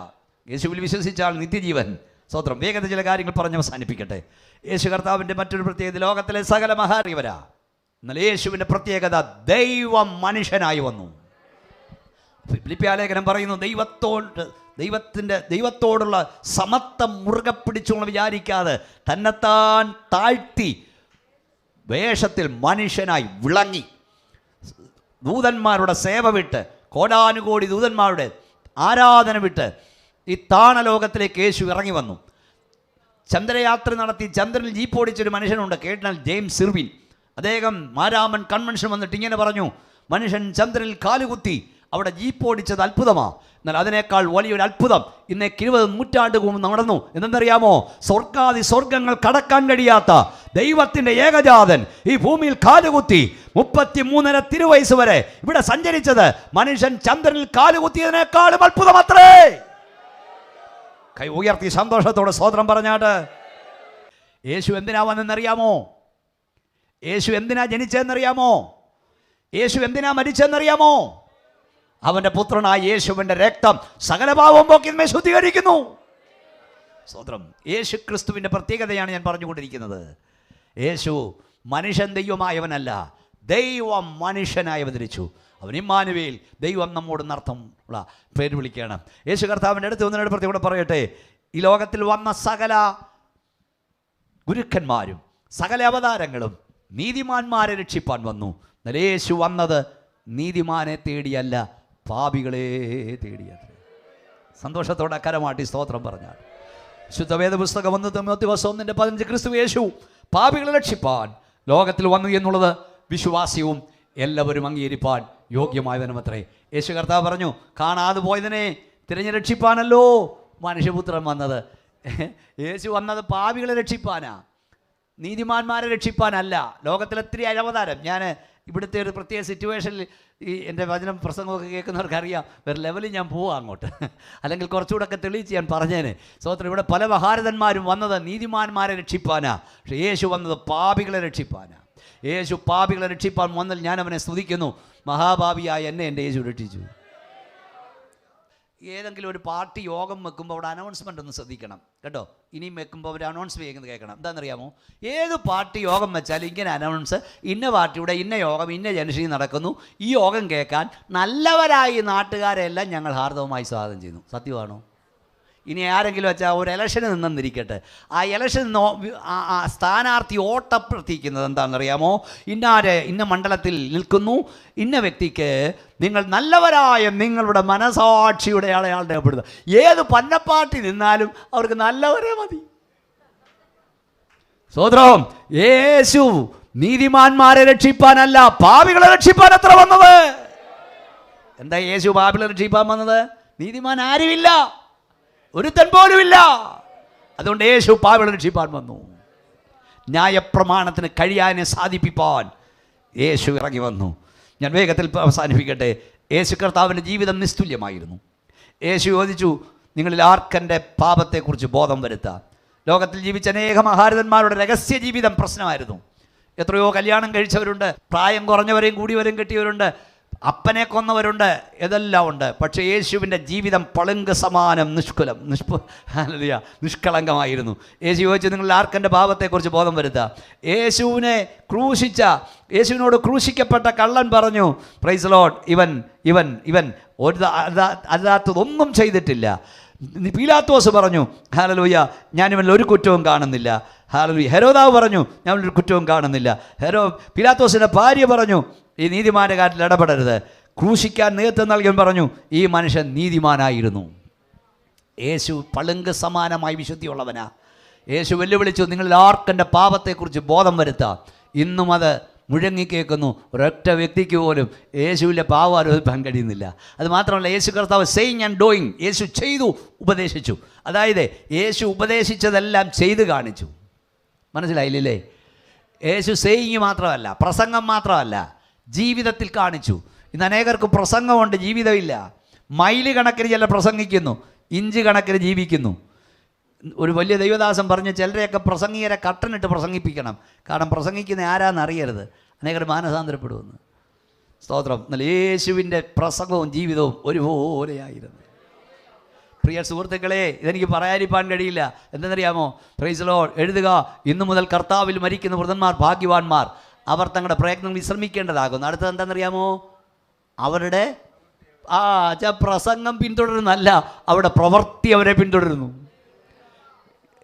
യേശുവിൽ വിശ്വസിച്ചാൽ നിത്യജീവൻ. സ്തോത്രം. വേഗത്തിൽ ചില കാര്യങ്ങൾ പറഞ്ഞ് അവസാനിപ്പിക്കട്ടെ. യേശു കർത്താവിൻ്റെ മറ്റൊരു പ്രത്യേകത, ലോകത്തിലെ സകല മഹാറിവരാ, എന്നാൽ യേശുവിൻ്റെ പ്രത്യേകത ദൈവം മനുഷ്യനായി വന്നു. ഫിലിപ്പിയ ലേഖനം പറയുന്നു, ദൈവത്തോടുള്ള സമത്വം മുറുകെ പിടിച്ചുകൊണ്ട് വിചാരിക്കാതെ തന്നെത്താൻ താഴ്ത്തി വേഷത്തിൽ മനുഷ്യനായി വിളങ്ങി, ദൂതന്മാരുടെ സേവ വിട്ട്, കോടാനുകോടി ദൂതന്മാരുടെ ആരാധന വിട്ട് ഈ താണലോകത്തിലേക്ക് യേശു ഇറങ്ങി വന്നു. ചന്ദ്രയാത്ര നടത്തി ചന്ദ്രനിൽ ജീപ്പ് ഓടിച്ചൊരു മനുഷ്യനുണ്ട്, കേട്ടനാൽ ജെയിംസ് ഇർവിൻ. അദ്ദേഹം മാരാമൻ കൺവെൻഷൻ വന്നിട്ട് ഇങ്ങനെ പറഞ്ഞു, മനുഷ്യൻ ചന്ദ്രനിൽ കാലുകുത്തി അവിടെ ജീപ്പ് ഓടിച്ചത് അത്ഭുതമാണ്. എന്നാൽ അതിനേക്കാൾ വലിയൊരു അത്ഭുതം ഇന്നേക്ക് 20 നൂറ്റാണ്ട് മുമ്പ് നടന്നു. എന്തെന്നറിയാമോ? സ്വർഗങ്ങൾ കടക്കാൻ കഴിയാത്ത ദൈവത്തിൻ്റെ ഏകജാതൻ ഈ ഭൂമിയിൽ കാലുകുത്തി 33.5 തിരുവയസ്സ് വരെ ഇവിടെ സഞ്ചരിച്ചത് മനുഷ്യൻ ചന്ദ്രനിൽ കാലുകുത്തിയതിനേക്കാളും അത്ഭുതമത്രേ. കൈ ഉയർത്തി സന്തോഷത്തോടെ സ്തോത്രം പറഞ്ഞാട്ട്. യേശു എന്തിനാ വന്നെന്നറിയാമോ? യേശു എന്തിനാ ജനിച്ചതെന്നറിയാമോ? യേശു എന്തിനാ മരിച്ചതെന്നറിയാമോ? അവൻ്റെ പുത്രനായ യേശുവിൻ്റെ രക്തം സകല പാപവും പോക്കി നമ്മെ ശുദ്ധീകരിക്കുന്നു. സ്തോത്രം. യേശു ക്രിസ്തുവിൻ്റെ പ്രത്യേകതയാണ് ഞാൻ പറഞ്ഞുകൊണ്ടിരിക്കുന്നത്. യേശു മനുഷ്യൻ ദൈവമായവനല്ല, ദൈവം മനുഷ്യനായി അവതരിച്ചു. അവൻ ഇമ്മാനുവേൽ, ദൈവം നമ്മോട് നർത്ഥം ഉള്ള പേര് വിളിക്കണം. യേശു കർത്താവിൻ്റെ അടുത്ത് വന്നതിനോട് പ്രത്യേകം പറയട്ടെ, ഈ ലോകത്തിൽ വന്ന സകല ഗുരുക്കന്മാരും സകല അവതാരങ്ങളും നീതിമാന്മാരെ രക്ഷിപ്പാൻ വന്നു. എന്നാൽ യേശു വന്നത് നീതിമാനെ തേടിയല്ല, പാപികളെ തേടിയത്. സന്തോഷത്തോടെ കരമാട്ടി സ്തോത്രം പറഞ്ഞാൽ ശുദ്ധവേദ പുസ്തകം 1 തിമോഥെയോസ് 1:15 ക്രിസ്തു യേശു പാപികളെ രക്ഷിപ്പാൻ ലോകത്തിൽ വന്നു എന്നുള്ളത് വിശ്വാസ്യവും എല്ലാവരും അംഗീകരിപ്പാൻ യോഗ്യമായവനുമത്രേ. യേശു കർത്താവ് പറഞ്ഞു, കാണാതെ പോയതിനെ തിരഞ്ഞു രക്ഷിപ്പാനല്ലോ മനുഷ്യപുത്രൻ വന്നത്. യേശു വന്നത് പാപികളെ രക്ഷിപ്പാനാ, നീതിമാന്മാരെ രക്ഷിപ്പാനല്ല. ലോകത്തിലെത്തിരി അവതാരം. ഞാൻ ഇവിടുത്തെ ഒരു പ്രത്യേക സിറ്റുവേഷനിൽ ഈ എൻ്റെ വചനം പ്രസംഗമൊക്കെ കേൾക്കുന്നവർക്കറിയാം, വേറെ ലെവലിൽ ഞാൻ പോവാം അങ്ങോട്ട്, അല്ലെങ്കിൽ കുറച്ചുകൂടെ ഒക്കെ തെളിയിച്ച് ഞാൻ പറഞ്ഞേനെ. സ്വോത്രം. ഇവിടെ പല മഹാരഥന്മാരും വന്നത് നീതിമാന്മാരെ രക്ഷിപ്പാനാ, പക്ഷേ യേശു വന്നത് പാപികളെ രക്ഷിപ്പാനാ. യേശു പാപികളെ രക്ഷിപ്പാൻ വന്നാൽ ഞാൻ അവനെ സ്തുതിക്കുന്നു. മഹാഭാവിയായ എന്നെ എൻ്റെ യേശു രക്ഷിച്ചു. ഏതെങ്കിലും ഒരു പാർട്ടി യോഗം വെക്കുമ്പോൾ അവിടെ അനൗൺസ്മെൻ്റ് ഒന്ന് ശ്രദ്ധിക്കണം കേട്ടോ. ഇനിയും വെക്കുമ്പോൾ അവർ അനൗൺസ് ചെയ്യുന്നത് കേൾക്കണം. എന്താണെന്നറിയാമോ? ഏത് പാർട്ടി യോഗം വെച്ചാലും ഇങ്ങനെ അനൗൺസ്, ഇന്ന പാർട്ടിയുടെ ഇന്ന യോഗം ഇന്ന ജനശ്രീ നടക്കുന്നു, ഈ യോഗം കേൾക്കാൻ നല്ലവരായി നാട്ടുകാരെല്ലാം ഞങ്ങൾ ഹാർദവമായി സ്വാഗതം ചെയ്യുന്നു. സത്യമാണോ? ഇനി ആരെങ്കിലും വെച്ചാൽ ഒരു ഇലക്ഷന് നിന്നിരിക്കട്ടെ, ആ ഇലക്ഷൻ സ്ഥാനാർത്ഥി ഓട്ടപ്രവർത്തിക്കുന്നത് എന്താണെന്നറിയാമോ? ഇന്ന മണ്ഡലത്തിൽ നിൽക്കുന്നു, ഇന്ന വ്യക്തിക്ക് നിങ്ങൾ നല്ലവരായ നിങ്ങളുടെ മനസാക്ഷിയുടെ അയാളുടെ പെടുന്നത്. ഏത് പന്നപ്പാട്ടി നിന്നാലും അവർക്ക് നല്ലവരെ മതി. സ്വതന്ത്രം. യേശു നീതിമാന്മാരെ രക്ഷിപ്പാനല്ല, പാപികളെ രക്ഷിപ്പാൻ അത്ര വന്നത്. എന്താ യേശു പാപികളെ രക്ഷിപ്പാൻ വന്നത്? നീതിമാൻ ആരുമില്ല, ഒരുത്തൻ പോലുമില്ല. അതുകൊണ്ട് യേശു പാപികളെ രക്ഷിപ്പാൻ വന്നു. ന്യായപ്രമാണത്തിന് കഴിയാനെ സാധിപ്പിപ്പാൻ യേശു ഇറങ്ങി വന്നു. ഞാൻ വേഗത്തിൽ അവസാനിപ്പിക്കട്ടെ. യേശു കർത്താവിൻ്റെ ജീവിതം നിസ്തുല്യമായിരുന്നു. യേശു ചോദിച്ചു, നിങ്ങളിൽ ആർക്കെൻ്റെ പാപത്തെക്കുറിച്ച് ബോധം വരുത്താം. ലോകത്തിൽ ജീവിച്ച അനേക മഹാരഥന്മാരുടെ രഹസ്യ ജീവിതം പ്രശ്നമായിരുന്നു. എത്രയോ കല്യാണം കഴിച്ചവരുണ്ട്, പ്രായം കുറഞ്ഞവരെയും കൂടിയവരെയും കെട്ടിയവരുണ്ട്, അപ്പനെ കൊന്നവരുണ്ട്, ഇതെല്ലാം ഉണ്ട്. പക്ഷേ യേശുവിൻ്റെ ജീവിതം പളുങ്ക് സമാനം നിഷ്കളങ്കമായിരുന്നു. യേശു ചോദിച്ചു, നിങ്ങൾ ആർക്കെൻ്റെ പാപത്തെക്കുറിച്ച് ബോധം വരുത്തുക. യേശുവിനോട് ക്രൂശിക്കപ്പെട്ട കള്ളൻ പറഞ്ഞു, പ്രൈസ് ലോർഡ്, ഇവൻ അല്ലാത്തതൊന്നും ചെയ്തിട്ടില്ല. പീലാത്തോസ് പറഞ്ഞു, ഹല്ലേലൂയ, ഞാനിവനിൽ ഒരു കുറ്റവും കാണുന്നില്ല. ഹല്ലേലൂയ. ഹെരോദാവ് പറഞ്ഞു, ഞാനൊരു കുറ്റവും കാണുന്നില്ല. പീലാത്തോസിൻ്റെ ഭാര്യ പറഞ്ഞു, ഈ നീതിമാൻ്റെ കാര്യത്തിൽ ഇടപെടരുത്. ക്രൂശിക്കാൻ നേതൃത്വം നൽകാൻ പറഞ്ഞു, ഈ മനുഷ്യൻ നീതിമാനായിരുന്നു. യേശു പളുങ്ക് സമാനമായി വിശുദ്ധിയുള്ളവനാ. യേശു വെല്ലുവിളിച്ചു, നിങ്ങളിൽ ആർക്കെൻ്റെ പാപത്തെക്കുറിച്ച് ബോധം വരുത്താം. ഇന്നും അത് മുഴങ്ങിക്കേൾക്കുന്നു. ഒരൊറ്റ വ്യക്തിക്ക് പോലും യേശുവിൻ്റെ പാവം ആരോപിക്കാൻ കഴിയുന്നില്ല. അത് മാത്രമല്ല, യേശു കർത്താവ് സെയിങ് ആൻഡ് ഡൂയിങ്, യേശു ചെയ്തു, ഉപദേശിച്ചു. അതായത് യേശു ഉപദേശിച്ചതെല്ലാം ചെയ്ത് കാണിച്ചു. മനസ്സിലായില്ലേ? യേശു സെയിങ് മാത്രമല്ല, പ്രസംഗം മാത്രമല്ല, ജീവിതത്തിൽ കാണിച്ചു. ഇന്ന് അനേകർക്ക് പ്രസംഗമുണ്ട്, ജീവിതമില്ല. മൈല് കണക്കിന് ചിലർ പ്രസംഗിക്കുന്നു, ഇഞ്ച് കണക്കിന് ജീവിക്കുന്നു. ഒരു വലിയ ദൈവദാസൻ പറഞ്ഞ് ചിലരെയൊക്കെ പ്രസംഗികരെ കട്ടനിട്ട് പ്രസംഗിപ്പിക്കണം. കാരണം പ്രസംഗിക്കുന്ന ആരാന്ന് അറിയരുത്, അനേകർ മാനസാന്തരപ്പെടുമെന്ന്. സ്തോത്രം. എന്നാൽ യേശുവിൻ്റെ പ്രസംഗവും ജീവിതവും ഒരുപോലെയായിരുന്നു. പ്രിയ സുഹൃത്തുക്കളെ, ഇതെനിക്ക് പറയാതിരിക്കാൻ കഴിയില്ല. എന്തെന്നറിയാമോ? Praise Lord. എഴുതുക, ഇന്നു മുതൽ കർത്താവിൽ മരിക്കുന്ന വൃതന്മാർ ഭാഗ്യവാന്മാർ, അവർ തങ്ങളുടെ പ്രയത്നം വിശ്രമിക്കേണ്ടതാകുന്നു. അടുത്തത് എന്താണെന്നറിയാമോ? അവരുടെ പ്രസംഗം പിന്തുടരുന്നല്ല, അവരുടെ പ്രവൃത്തി അവരെ പിന്തുടരുന്നു.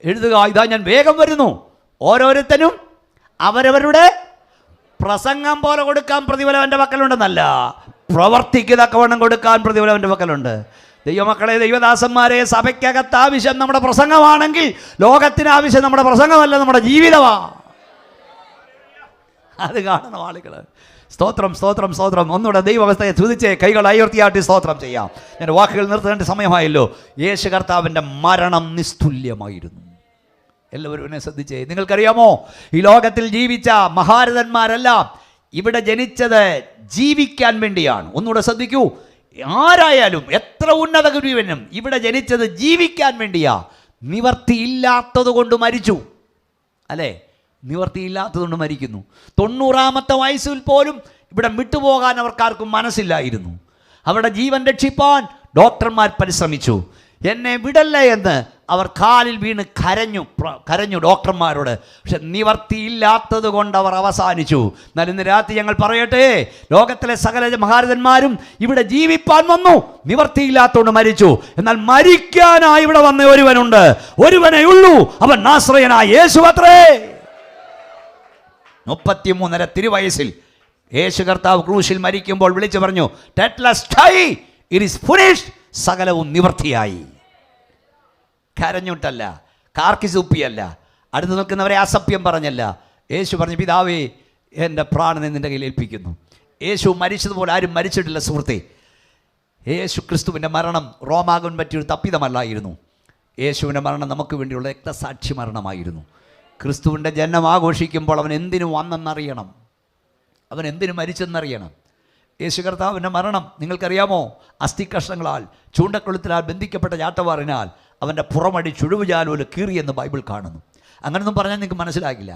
എഴുതുക, ഇതാ ഞാൻ വേഗം വരുന്നു, ഓരോരുത്തരും അവരവരുടെ പ്രസംഗം പോലെ കൊടുക്കാൻ പ്രതിഫലം എൻ്റെ പക്കലുണ്ടെന്നല്ല, പ്രവർത്തിക്ക് തക്കവണ്ണം കൊടുക്കാൻ പ്രതിഫലം എൻ്റെ പക്കലുണ്ട്. ദൈവമക്കളെ, ദൈവദാസന്മാരെ, സഭയ്ക്കകത്ത് ആവശ്യം നമ്മുടെ പ്രസംഗമാണെങ്കിൽ ലോകത്തിന് ആവശ്യം നമ്മുടെ പ്രസംഗമല്ല, നമ്മുടെ ജീവിതമാണ്. അത് കാണുന്ന ആളുകൾ. സ്തോത്രം, സ്തോത്രം, സ്തോത്രം. ഒന്നുകൂടെ ദൈവാവസ്ഥയെ തുതിച്ച് കൈകൾ അയർത്തിയാട്ടി സ്തോത്രം ചെയ്യാം. ഞാൻ വാക്കുകൾ നിർത്തേണ്ട സമയമായല്ലോ. യേശു കർത്താവിൻ്റെ മരണം നിസ്തുല്യമായിരുന്നു. എല്ലാവരും എന്നെ ശ്രദ്ധിച്ചേ. നിങ്ങൾക്കറിയാമോ, ഈ ലോകത്തിൽ ജീവിച്ച മഹാരഥന്മാരെല്ലാം ഇവിടെ ജനിച്ചത് ജീവിക്കാൻ വേണ്ടിയാണ്. ഒന്നുകൂടെ ശ്രദ്ധിക്കൂ. ആരായാലും എത്ര ഉന്നത ഗുരുവനും ഇവിടെ ജനിച്ചത് ജീവിക്കാൻ വേണ്ടിയാ. നിവർത്തിയില്ലാത്തത് കൊണ്ട് മരിച്ചു, അല്ലേ? നിവർത്തിയില്ലാത്തതുകൊണ്ട് മരിക്കുന്നു. 90-ാമത്തെ വയസ്സിൽ പോലും ഇവിടെ വിട്ടുപോകാൻ അവർക്കാർക്കും മനസ്സില്ലായിരുന്നു. അവരുടെ ജീവൻ രക്ഷിപ്പാൻ ഡോക്ടർമാർ പരിശ്രമിച്ചു. എന്നെ വിടല്ലേ എന്ന് അവർ കാലിൽ വീണ് കരഞ്ഞു ഡോക്ടർമാരോട്. പക്ഷെ നിവർത്തിയില്ലാത്തത് കൊണ്ട് അവർ അവസാനിച്ചു. എന്നാൽ ഇന്ന് രാത്രി ഞങ്ങൾ പറയട്ടെ, ലോകത്തിലെ സകല മഹാരഥന്മാരും ഇവിടെ ജീവിപ്പാൻ വന്നു, നിവർത്തിയില്ലാത്തതുകൊണ്ട് മരിച്ചു. എന്നാൽ മരിക്കാനായി ഇവിടെ വന്ന ഒരുവനുണ്ട്, ഒരുവനേ ഉള്ളൂ, അവൻ നാസറേയനായ യേശു അത്രേ. 33 തിരുവയസ്സിൽ യേശു കർത്താവ് ക്രൂശിൽ മരിക്കുമ്പോൾ വിളിച്ചു പറഞ്ഞു, ടെറ്റ്ലസ്റ്റായി, ഇറ്റ് ഈസ് ഫിനിഷ്ഡ്, സകലവും നിവർത്തിയായി. കരഞ്ഞിട്ടല്ല, കാർക്കിസൂപ്പിയല്ല, അടുത്ത് നിൽക്കുന്നവരെ അസഭ്യം പറഞ്ഞല്ല. യേശു പറഞ്ഞു, പിതാവേ, എൻ്റെ പ്രാണനെ നിൻ്റെ കയ്യിൽ ഏൽപ്പിക്കുന്നു. യേശു മരിച്ചതുപോലെ ആരും മരിച്ചിട്ടില്ല സുഹൃത്തെ. യേശു ക്രിസ്തുവിൻ്റെ മരണം റോമാകാൻ പറ്റിയൊരു തപ്പിതമല്ലായിരുന്നു. യേശുവിൻ്റെ മരണം നമുക്ക് വേണ്ടിയുള്ള രക്തസാക്ഷി മരണമായിരുന്നു. ക്രിസ്തുവിൻ്റെ ജനനം ആഘോഷിക്കുമ്പോൾ അവൻ എന്തിനു വന്നെന്നറിയണം, അവൻ എന്തിനു മരിച്ചെന്നറിയണം. യേശു കർത്താവിൻ്റെ മരണം നിങ്ങൾക്കറിയാമോ? അസ്ഥികഷ്ണങ്ങളാൽ ചൂണ്ടക്കൊളുത്തിലാൽ ബന്ധിക്കപ്പെട്ട ചാട്ടവാറിനാൽ അവൻ്റെ പുറമടി ചുഴുവുചാലുവിൽ കീറിയെന്ന് ബൈബിൾ കാണുന്നു. അങ്ങനൊന്നും പറഞ്ഞാൽ നിങ്ങൾക്ക് മനസ്സിലാകില്ല.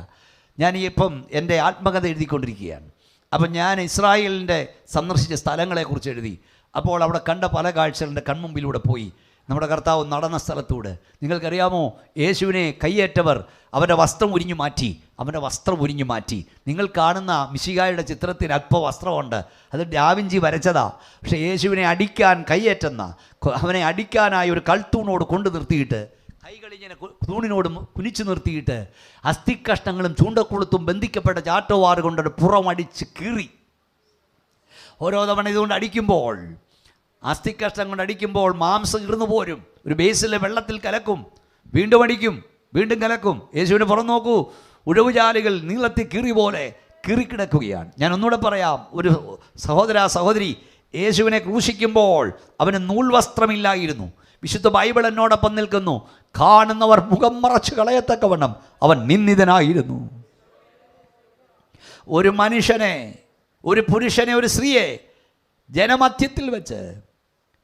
ഞാൻ ഇപ്പം എൻ്റെ ആത്മകഥ എഴുതിക്കൊണ്ടിരിക്കുകയാണ്. അപ്പം ഞാൻ ഇസ്രായേലിൻ്റെ സന്ദർശിച്ച സ്ഥലങ്ങളെക്കുറിച്ച് എഴുതി. അപ്പോൾ അവിടെ കണ്ട പല കാഴ്ചകളുടെ കൺമുമ്പിലൂടെ പോയി. നമ്മുടെ കർത്താവ് നടന്ന സ്ഥലത്തൂടെ നിങ്ങൾക്കറിയാമോ, യേശുവിനെ കയ്യേറ്റവർ അവൻ്റെ വസ്ത്രം ഉരിഞ്ഞു മാറ്റി. നിങ്ങൾ കാണുന്ന മിശിഹായുടെ ചിത്രത്തിന് അല്പ വസ്ത്രമുണ്ട്, അത് ഡാവിഞ്ചി വരച്ചതാ. പക്ഷേ യേശുവിനെ അടിക്കാൻ കയ്യേറ്റുന്ന, അവനെ അടിക്കാനായി ഒരു കൽത്തൂണോട് കൊണ്ടു നിർത്തിയിട്ട്, കൈകളിങ്ങനെ തൂണിനോട് കുനിച്ചു നിർത്തിയിട്ട്, അസ്ഥികഷ്ണങ്ങളും ചൂണ്ടക്കുളുത്തും ബന്ധിക്കപ്പെട്ട ചാട്ടവാറ് കൊണ്ടൊരു പുറമടിച്ച് കീറി. ഓരോ തവണ ഇതുകൊണ്ട് അടിക്കുമ്പോൾ, അസ്ഥികഷ്ണം കൊണ്ട് അടിക്കുമ്പോൾ മാംസം ഇറന്നു പോരും. ഒരു ബേസിലെ വെള്ളത്തിൽ കലക്കും, വീണ്ടും അടിക്കും, വീണ്ടും കലക്കും. യേശുവിന് പുറം നോക്കൂ, ഉഴവുചാലുകൾ നീളത്തിൽ കീറി പോലെ കീറിക്കിടക്കുകയാണ്. ഞാൻ ഒന്നുകൂടെ പറയാം, ഒരു സഹോദരി, യേശുവിനെ ക്രൂശിക്കുമ്പോൾ അവന് നൂൽവസ്ത്രമില്ലായിരുന്നു. വിശുദ്ധ ബൈബിൾ എന്നോടൊപ്പം നിൽക്കുന്നു. കാണുന്നവർ മുഖം മറച്ചു കളയത്തക്കവണ്ണം അവൻ നിന്ദിതനായിരുന്നു. ഒരു മനുഷ്യനെ, ഒരു പുരുഷനെ, ഒരു സ്ത്രീയെ ജനമധ്യത്തിൽ വെച്ച്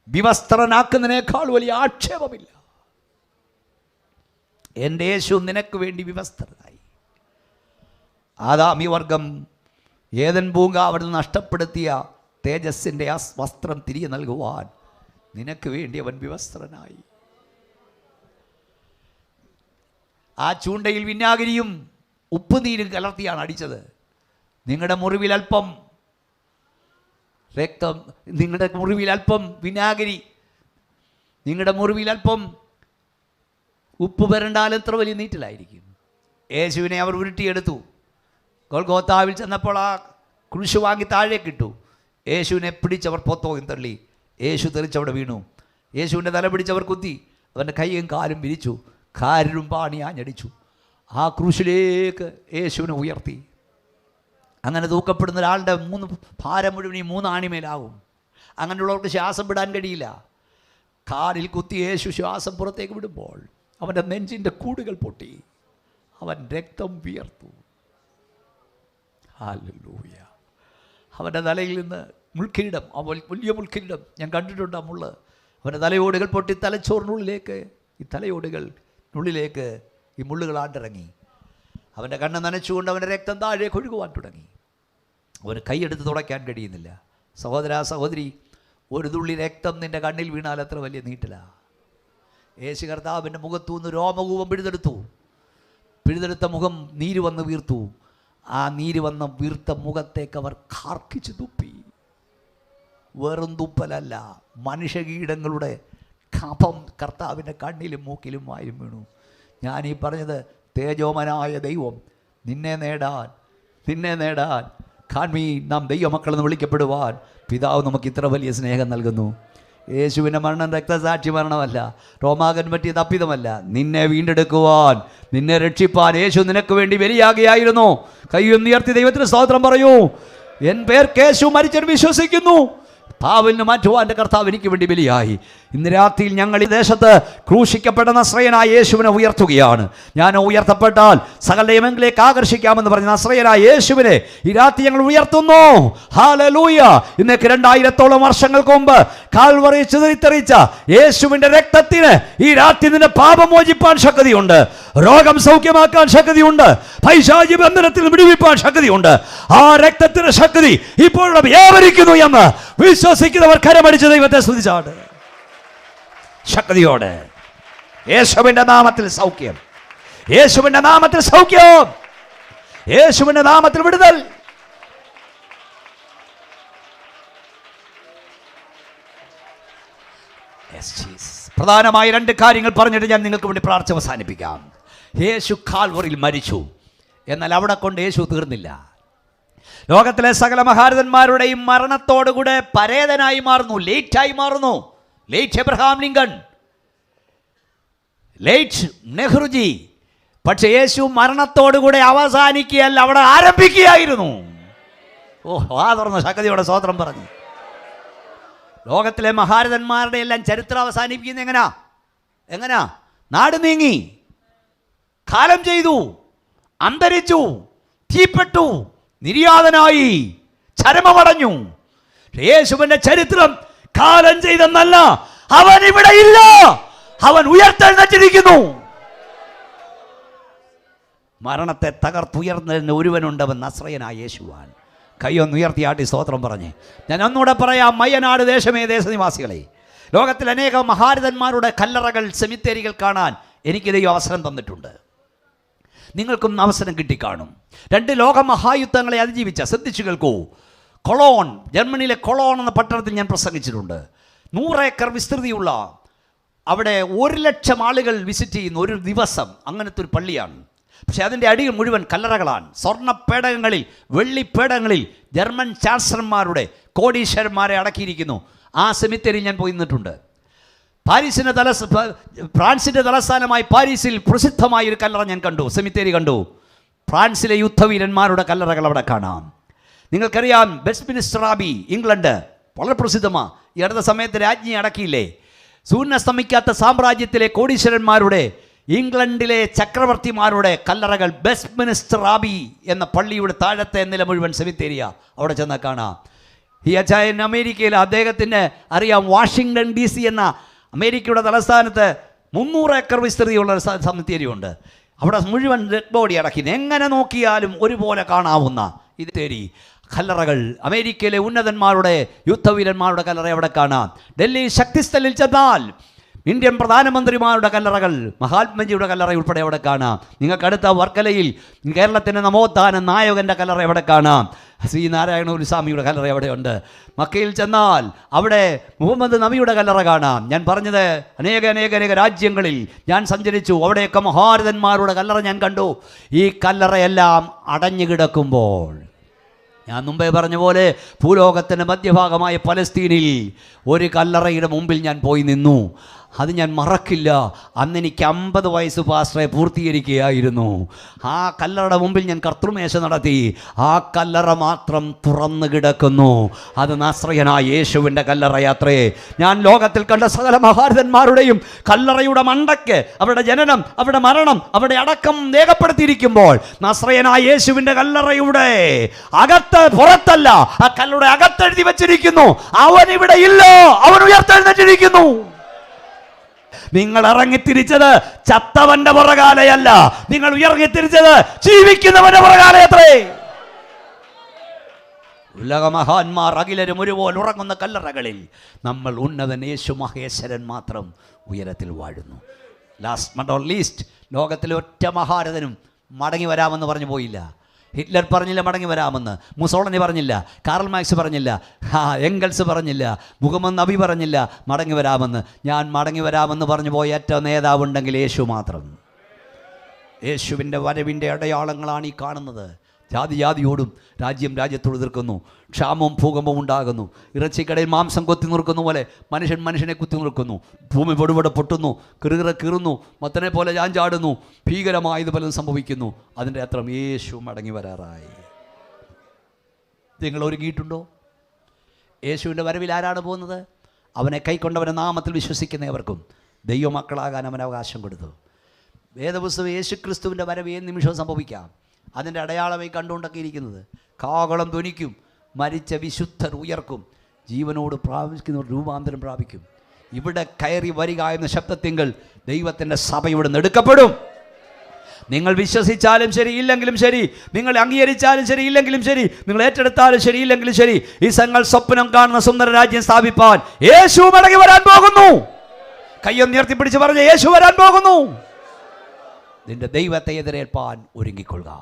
വിവസ്ത്രനാക്കുന്നതിനേക്കാൾ വലിയ ആക്ഷേപമില്ല. എൻ്റെ യേശു നിനക്ക് വേണ്ടി വിവസ്ത്രനായി. ആദാമി വർഗം ഏദൻ പൂങ്കാവ് നഷ്ടപ്പെടുത്തിയ തേജസ്സിൻ്റെ ആ വസ്ത്രം തിരികെ നൽകുവാൻ നിനക്ക് വേണ്ടി അവൻ വിവസ്ത്രനായി. ആ ചൂണ്ടയിൽ വിനാഗിരിയും ഉപ്പുനീരും കലർത്തിയാണ് അടിച്ചത്. നിങ്ങളുടെ മുറിവിൽ അല്പം രക്തം, നിങ്ങളുടെ മുറിവിൽ അല്പം വിനാഗിരി, നിങ്ങളുടെ മുറിവിൽ അല്പം ഉപ്പ് പുരണ്ടാൽ എത്ര വലിയ നീറ്റിലായിരിക്കും. യേശുവിനെ അവർ ഉരുട്ടിയെടുത്തു. ഗോൽഗോത്താവിൽ ചെന്നപ്പോൾ ആ കുരിശ് വാങ്ങി താഴേക്കിട്ടു. യേശുവിനെ പിടിച്ചവർ പൊത്തോയും തള്ളി. യേശു തെറിച്ചവിടെ വീണു. യേശുവിൻ്റെ തല പിടിച്ചവർ കുത്തി. അവൻ്റെ കൈയും കാലും വിരിച്ചു, കാലിലും പാണി ആഞ്ഞടിച്ചു. ആ ക്രൂശിലേക്ക് യേശുവിനെ ഉയർത്തി. അങ്ങനെ തൂക്കപ്പെടുന്ന ഒരാളുടെ ഭാരം മുഴുവൻ ഈ 3 ആണിമേലാവും. അങ്ങനെയുള്ളവർക്ക് ശ്വാസം വിടാൻ കഴിയില്ല. കാലിൽ കുത്തി യേശു ശ്വാസം പുറത്തേക്ക് വിടുമ്പോൾ അവൻ്റെ നെഞ്ചിൻ്റെ കൂടുകൾ പൊട്ടി, അവൻ രക്തം വിയർത്തു. ഹല്ലേലൂയ. അവൻ്റെ തലയിൽ നിന്ന് മുൾക്കിരീടം, വലിയ മുൾക്കിരീടം ഞാൻ കണ്ടിട്ടുണ്ട്. ആ മുള്ള് അവൻ്റെ തലയോടുകൾ പൊട്ടി തലച്ചോറിനുള്ളിലേക്ക്, ഈ തലയോടുകളിനുള്ളിലേക്ക് ഈ മുള്ളുകൾ ആണ്ടിറങ്ങി. അവൻ്റെ കണ്ണ് നനച്ചുകൊണ്ട് അവൻ്റെ രക്തം താഴേക്ക് ഒഴുകുവാൻ തുടങ്ങി. അവന് കൈയെടുത്ത് തുടയ്ക്കാൻ കഴിയുന്നില്ല. സഹോദര സഹോദരി, ഒരു തുള്ളി രക്തം നിൻ്റെ കണ്ണിൽ വീണാൽ അത്ര വലിയ നീട്ടിലാണ്. യേശു കർത്താവിൻ്റെ മുഖത്തുനിന്ന് രോമകൂപം പിഴുതെടുത്ത മുഖം നീര് വന്ന് വീർത്തു. ആ നീര് വന്ന വീർത്ത മുഖത്തേക്ക് അവർ കാർക്കിച്ച് തുപ്പി. വെറും തുപ്പലല്ല, മനുഷ്യകീടങ്ങളുടെ കഫം കർത്താവിൻ്റെ കണ്ണിലും മൂക്കിലും വായും വീണു. ഞാനീ പറഞ്ഞത്, തേജോമനായ ദൈവം നിന്നെ നേടാൻ കാൺമീ നാം ദൈവമക്കളെന്ന് വിളിക്കപ്പെടുവാൻ പിതാവ് നമുക്ക് ഇത്ര വലിയ സ്നേഹം നൽകുന്നു. യേശുവിൻ്റെ മരണം രക്തസാക്ഷി മരണമല്ല, റോമാകൻ പറ്റിയ തപ്പിതമല്ല. നിന്നെ വീണ്ടെടുക്കുവാൻ, നിന്നെ രക്ഷിപ്പാൻ യേശു നിനക്ക് വേണ്ടി ബലിയാകുകയായിരുന്നു. കൈയുയർത്തി ദൈവത്തിന് സ്തോത്രം പറയൂ. എൻ പേർക്ക് യേശു മരിച്ചെന്ന് വിശ്വസിക്കുന്നു. പാവലിന് മാറ്റുവാൻ എൻ്റെ കർത്താവ് എനിക്ക് വേണ്ടി ബലിയായി. ഇന്ന് രാത്രിയിൽ ഞങ്ങൾ ഈ ദേശത്ത് ക്രൂശിക്കപ്പെട്ട നസ്രയനായ യേശുവിനെ ഉയർത്തുകയാണ്. ഞാൻ ഉയർത്തപ്പെട്ടാൽ സകല ദൈവങ്ങളിലേക്ക് ആകർഷിക്കാമെന്ന് പറഞ്ഞ നസ്രയനായ യേശുവിനെ ഈ രാത്രി ഞങ്ങൾ ഉയർത്തുന്നു. ഹല്ലേലൂയ. ഇന്നേക്ക് 2000-ഓളം വർഷങ്ങൾക്ക് മുമ്പ് കാൽവറി ചിതറിത്തെറിച്ച യേശുവിൻ്റെ രക്തത്തിന് ഈ രാത്രി നിന്റെ പാപം മോചിപ്പാൻ ശക്തിയുണ്ട്, രോഗം സൗഖ്യമാക്കാൻ ശക്തിയുണ്ട്, പൈശാചിക ബന്ധനത്തിൽ വിടുവിപ്പാൻ ശക്തിയുണ്ട്. ആ രക്തത്തിന് ശക്തി ഇപ്പോൾ വ്യാപരിക്കുന്നു എന്ന് വിശ്വസിക്കുന്നവർ കരമടിച്ച് ദൈവത്തെ സ്തുതിച്ചാണ്. ശക്തിയോടെ യേശുവിന്റെ നാമത്തിൽ സൗഖ്യം, യേശുവിന്റെ നാമത്തിൽ സൗഖ്യം, യേശുവിന്റെ നാമത്തിൽ വിടുതൽ. പ്രധാനമായി 2 കാര്യങ്ങൾ പറഞ്ഞിട്ട് ഞാൻ നിങ്ങൾക്ക് വേണ്ടി പ്രാർത്ഥന അവസാനിപ്പിക്കാം. യേശു കാൽവറിയിൽ മരിച്ചു, എന്നാൽ അവിടെ കൊണ്ട് യേശു തീർന്നില്ല. ലോകത്തിലെ സകല മഹാരഥന്മാരുടെയും മരണത്തോടുകൂടെ പരേതനായി മാറുന്നു, ലേറ്റായി മാറുന്നു. Late Abraham Lincoln, late Nehruji. പക്ഷെ യേശു മരണത്തോടുകൂടെ അവസാനിക്കുകയല്ല, അവിടെ ആരംഭിക്കുകയായിരുന്നു. ആ തുറന്ന ശക്തിയോടെ സ്തോത്രം പറഞ്ഞു. ലോകത്തിലെ മഹാരഥന്മാരുടെ എല്ലാം ചരിത്രം അവസാനിപ്പിക്കുന്നത് എങ്ങനാ? നാട് നീങ്ങി, കാലം ചെയ്തു, അന്തരിച്ചു, തീപ്പെട്ടു, നിര്യാതനായി, ചരമമടഞ്ഞു. യേശുവിന്റെ ചരിത്രം കാലം ചെയ്തെന്നല്ല, അവൻ ഇവിടെ ഇല്ല, അവൻ ഉയർത്തെഴുന്നേറ്റിരിക്കുന്നു. മരണത്തെ തകർത്തുയർന്നതിന് ഒരുവനുണ്ടവൻ നസ്രയനായ യേശുവാൻ. കൈയൊന്ന് ഉയർത്തിയാട്ടി സ്തോത്രം പറഞ്ഞ് ഞാൻ ഒന്നുകൂടെ പറയാം. മയ്യനാട് ദേശമേ ദേശനിവാസികളെ, ലോകത്തിൽ അനേകം മഹാരഥന്മാരുടെ കല്ലറകൾ, സെമിത്തേരികൾ കാണാൻ എനിക്ക് ദൈവം അവസരം തന്നിട്ടുണ്ട്. നിങ്ങൾക്കും അവസരം കിട്ടിക്കാണും. 2 ലോകമഹായുദ്ധങ്ങളെ അതിജീവിച്ച, ശ്രദ്ധിച്ചു കേൾക്കൂ, കൊളോൺ, ജർമ്മനിയിലെ കൊളോൺ എന്ന പട്ടണത്തിൽ ഞാൻ പ്രസംഗിച്ചിട്ടുണ്ട്. 100 ഏക്കർ വിസ്തൃതിയുള്ള, അവിടെ 100,000 ആളുകൾ വിസിറ്റ് ചെയ്യുന്ന ഒരു ദിവസം അങ്ങനത്തെ ഒരു പള്ളിയാണ്. പക്ഷേ അതിൻ്റെ അടിയിൽ മുഴുവൻ കല്ലറകളാണ്. സ്വർണ്ണപ്പേടകങ്ങളിൽ, വെള്ളിപ്പേടകങ്ങളിൽ ജർമ്മൻ ചാൻസലർമാരുടെ, കോടീശ്വരന്മാരെ അടക്കിയിരിക്കുന്നു. ആ സെമിത്തേരി ഞാൻ പോയി നിന്നിട്ടുണ്ട്. ഫ്രാൻസിൻ്റെ തലസ്ഥാനമായി പാരീസിൽ പ്രസിദ്ധമായ ഒരു കല്ലറ ഞാൻ കണ്ടു, സെമിത്തേരി കണ്ടു. ഫ്രാൻസിലെ യുദ്ധവീരന്മാരുടെ കല്ലറകൾ അവിടെ കാണാം. നിങ്ങൾക്കറിയാം, വെസ്റ്റ്മിനിസ്റ്റർ ആബി, ഇംഗ്ലണ്ട്, വളരെ പ്രസിദ്ധമാണ്. ഈ അടുത്ത സമയത്ത് രാജ്ഞി അടക്കിയില്ലേ? സൂര്യനസ്തമിക്കാത്ത സാമ്രാജ്യത്തിലെ കോടീശ്വരന്മാരുടെ, ഇംഗ്ലണ്ടിലെ ചക്രവർത്തിമാരുടെ കല്ലറകൾ വെസ്റ്റ്മിനിസ്റ്റർ ആബി എന്ന പള്ളിയുടെ താഴത്തെ നില മുഴുവൻ സെമിത്തേരിയ. അവിടെ ചെന്നാൽ കാണാം. ഈ അച്ചായൻ അമേരിക്കയിൽ, അദ്ദേഹത്തിന് അറിയാം, വാഷിങ്ടൺ DC എന്ന അമേരിക്കയുടെ തലസ്ഥാനത്ത് 300 ഏക്കർ വിസ്തൃതിയുള്ള ഒരു സെമിത്തേരിയുണ്ട്. അവിടെ മുഴുവൻ ഡെഡ് ബോഡി അടക്കി. എങ്ങനെ നോക്കിയാലും ഒരുപോലെ കാണാവുന്ന ഇതേരി കല്ലറകൾ, അമേരിക്കയിലെ ഉന്നതന്മാരുടെ, യുദ്ധവീരന്മാരുടെ കല്ലറ അവിടെ കാണാം. ഡൽഹി ശക്തിസ്ഥലിൽ ചെന്നാൽ ഇന്ത്യൻ പ്രധാനമന്ത്രിമാരുടെ കല്ലറകൾ, മഹാത്മജിയുടെ കല്ലറ ഉൾപ്പെടെ അവിടെ കാണാം. നിങ്ങൾക്കടുത്ത വർക്കലയിൽ കേരളത്തിൻ്റെ നവോത്ഥാന നായകൻ്റെ കല്ലറ അവിടെ കാണാം. ശ്രീനാരായണ ഗുരുസ്വാമിയുടെ കല്ലറ അവിടെയുണ്ട്. മക്കയിൽ ചെന്നാൽ അവിടെ മുഹമ്മദ് നബിയുടെ കല്ലറ കാണാം. ഞാൻ പറഞ്ഞത്, അനേക രാജ്യങ്ങളിൽ ഞാൻ സഞ്ചരിച്ചു. അവിടെയൊക്കെ മഹാരഥന്മാരുടെ കല്ലറ ഞാൻ കണ്ടു. ഈ കല്ലറയെല്ലാം അടഞ്ഞു കിടക്കുമ്പോൾ, ഞാൻ മുമ്പേ പറഞ്ഞ പോലെ ഭൂലോകത്തിൻ്റെ മധ്യഭാഗമായ പലസ്തീനിൽ ഒരു കല്ലറയുടെ മുമ്പിൽ ഞാൻ പോയി നിന്നു. അത് ഞാൻ മറക്കില്ല. അന്ന് എനിക്ക് 50 വയസ്സ് പാസ്റ്ററെ പൂർത്തീകരിക്കുകയായിരുന്നു. ആ കല്ലറയുടെ മുമ്പിൽ ഞാൻ കർത്തൃമേശ നടത്തി. ആ കല്ലറ മാത്രം തുറന്നു കിടക്കുന്നു. അത് നസ്രയനായ യേശുവിൻ്റെ കല്ലറയാത്രേ. ഞാൻ ലോകത്തിൽ കണ്ട സകല മഹാരഥന്മാരുടെയും കല്ലറയുടെ മണ്ടയ്ക്ക് അവരുടെ ജനനം, അവരുടെ മരണം, അവരുടെ അടക്കം രേഖപ്പെടുത്തിയിരിക്കുമ്പോൾ നസ്രയനായ യേശുവിൻ്റെ കല്ലറയുടെ അകത്ത്, പുറത്തല്ല, ആ കല്ലറയുടെ അകത്തെഴുതി വെച്ചിരിക്കുന്നു, അവൻ ഇവിടെ ഇല്ല, അവൻ ഉയർത്തെഴുന്നേറ്റിരിക്കുന്നു. നിങ്ങൾ ഇറങ്ങിത്തിരിച്ചത് ചത്തവന്റെ പുറകാലയല്ല, നിങ്ങൾ ഉയർത്തിരിച്ചത് ജീവിക്കുന്നവന്റെ പുറകാലയത്രേ. ഉലകമഹാന്മാർ അഖിലരും ഒരുപോലെ ഉറങ്ങുന്ന കല്ലറകളിൽ നമ്മൾ ഉന്നതൻ യേശു മഹേശ്വരൻ മാത്രം ഉയരത്തിൽ വാഴുന്നു. ലാസ്റ്റ് ബട്ട് നോട്ട് ലീസ്റ്റ്, ലോകത്തിലെ ഒറ്റ മഹാരഥനും മടങ്ങി വരാമെന്ന് പറഞ്ഞു പോയില്ല. ഹിറ്റ്ലർ പറഞ്ഞില്ല മടങ്ങി വരാമെന്ന്, മുസോളിനി പറഞ്ഞില്ല, കാറൽ മാർക്സ് പറഞ്ഞില്ല, എംഗൽസ് പറഞ്ഞില്ല, മുഹമ്മദ് നബി പറഞ്ഞില്ല മടങ്ങി വരാമെന്ന്. ഞാൻ മടങ്ങി വരാമെന്ന് പറഞ്ഞു പോയ ഏറ്റവും നേതാവുണ്ടെങ്കിൽ യേശു മാത്രം. യേശുവിൻ്റെ വരവിൻ്റെ അടയാളങ്ങളാണ് ഈ കാണുന്നത്. ജാതി ജാതിയോടും രാജ്യം രാജ്യത്തോട് എതിർക്കുന്നു, ക്ഷാമവും ഭൂകമ്പവും ഉണ്ടാകുന്നു, ഇറച്ചിക്കടയിൽ മാംസം കൊത്തി നിൽക്കുന്ന പോലെ മനുഷ്യൻ മനുഷ്യനെ കുത്തി നിൽക്കുന്നു, ഭൂമി പൊടുപൊടെ പൊട്ടുന്നു, കീറുന്നു, മത്തനെ പോലെ ചാഞ്ചാടുന്നു, ഭീകരമായത് പലതും സംഭവിക്കുന്നു. അതിൻ്റെ അത്ര യേശു മടങ്ങി വരാറായി. നിങ്ങൾ ഒരുങ്ങിയിട്ടുണ്ടോ? യേശുവിൻ്റെ വരവിൽ ആരാണ് പോകുന്നത്? അവനെ കൈക്കൊണ്ടവൻ്റെ നാമത്തിൽ വിശ്വസിക്കുന്നവർക്കും ദൈവമക്കളാകാൻ അവൻ അവകാശം കൊടുത്തു. വേദപുസ്തകം യേശു ക്രിസ്തുവിൻ്റെ വരവ് ഏത് നിമിഷവും സംഭവിക്കാം. അതിൻ്റെ അടയാളമായി കണ്ടുകൊണ്ടൊക്കെ ഇരിക്കുന്നത്. കാഹളം ധ്വനിക്കും, മരിച്ച വിശുദ്ധർ ഉയർക്കും, ജീവനോട് പ്രാപിക്കുന്നവർ രൂപാന്തരം പ്രാപിക്കും. ഇവിടെ കയറി വരിക എന്ന ശബ്ദത്തിങ്കൽ ദൈവത്തിൻ്റെ സഭ ഇവിടെ നെടുക്കപ്പെടും. നിങ്ങൾ വിശ്വസിച്ചാലും ശരി, ഇല്ലെങ്കിലും ശരി, നിങ്ങൾ അംഗീകരിച്ചാലും ശരി, ഇല്ലെങ്കിലും ശരി, നിങ്ങൾ ഏറ്റെടുത്താലും ശരി, ഇല്ലെങ്കിലും ശരി, ഈ സംഘങ്ങൾ സ്വപ്നം കാണുന്ന സുന്ദര രാജ്യം സ്ഥാപിപ്പാൻ യേശു മടങ്ങി വരാൻ പോകുന്നു. കയ്യൊന്നുയർത്തിപ്പിടിച്ച് പറഞ്ഞ യേശു വരാൻ പോകുന്നു. നിന്റെ ദൈവത്തെ എതിരേൽപ്പാൻ ഒരുങ്ങിക്കൊള്ളുക.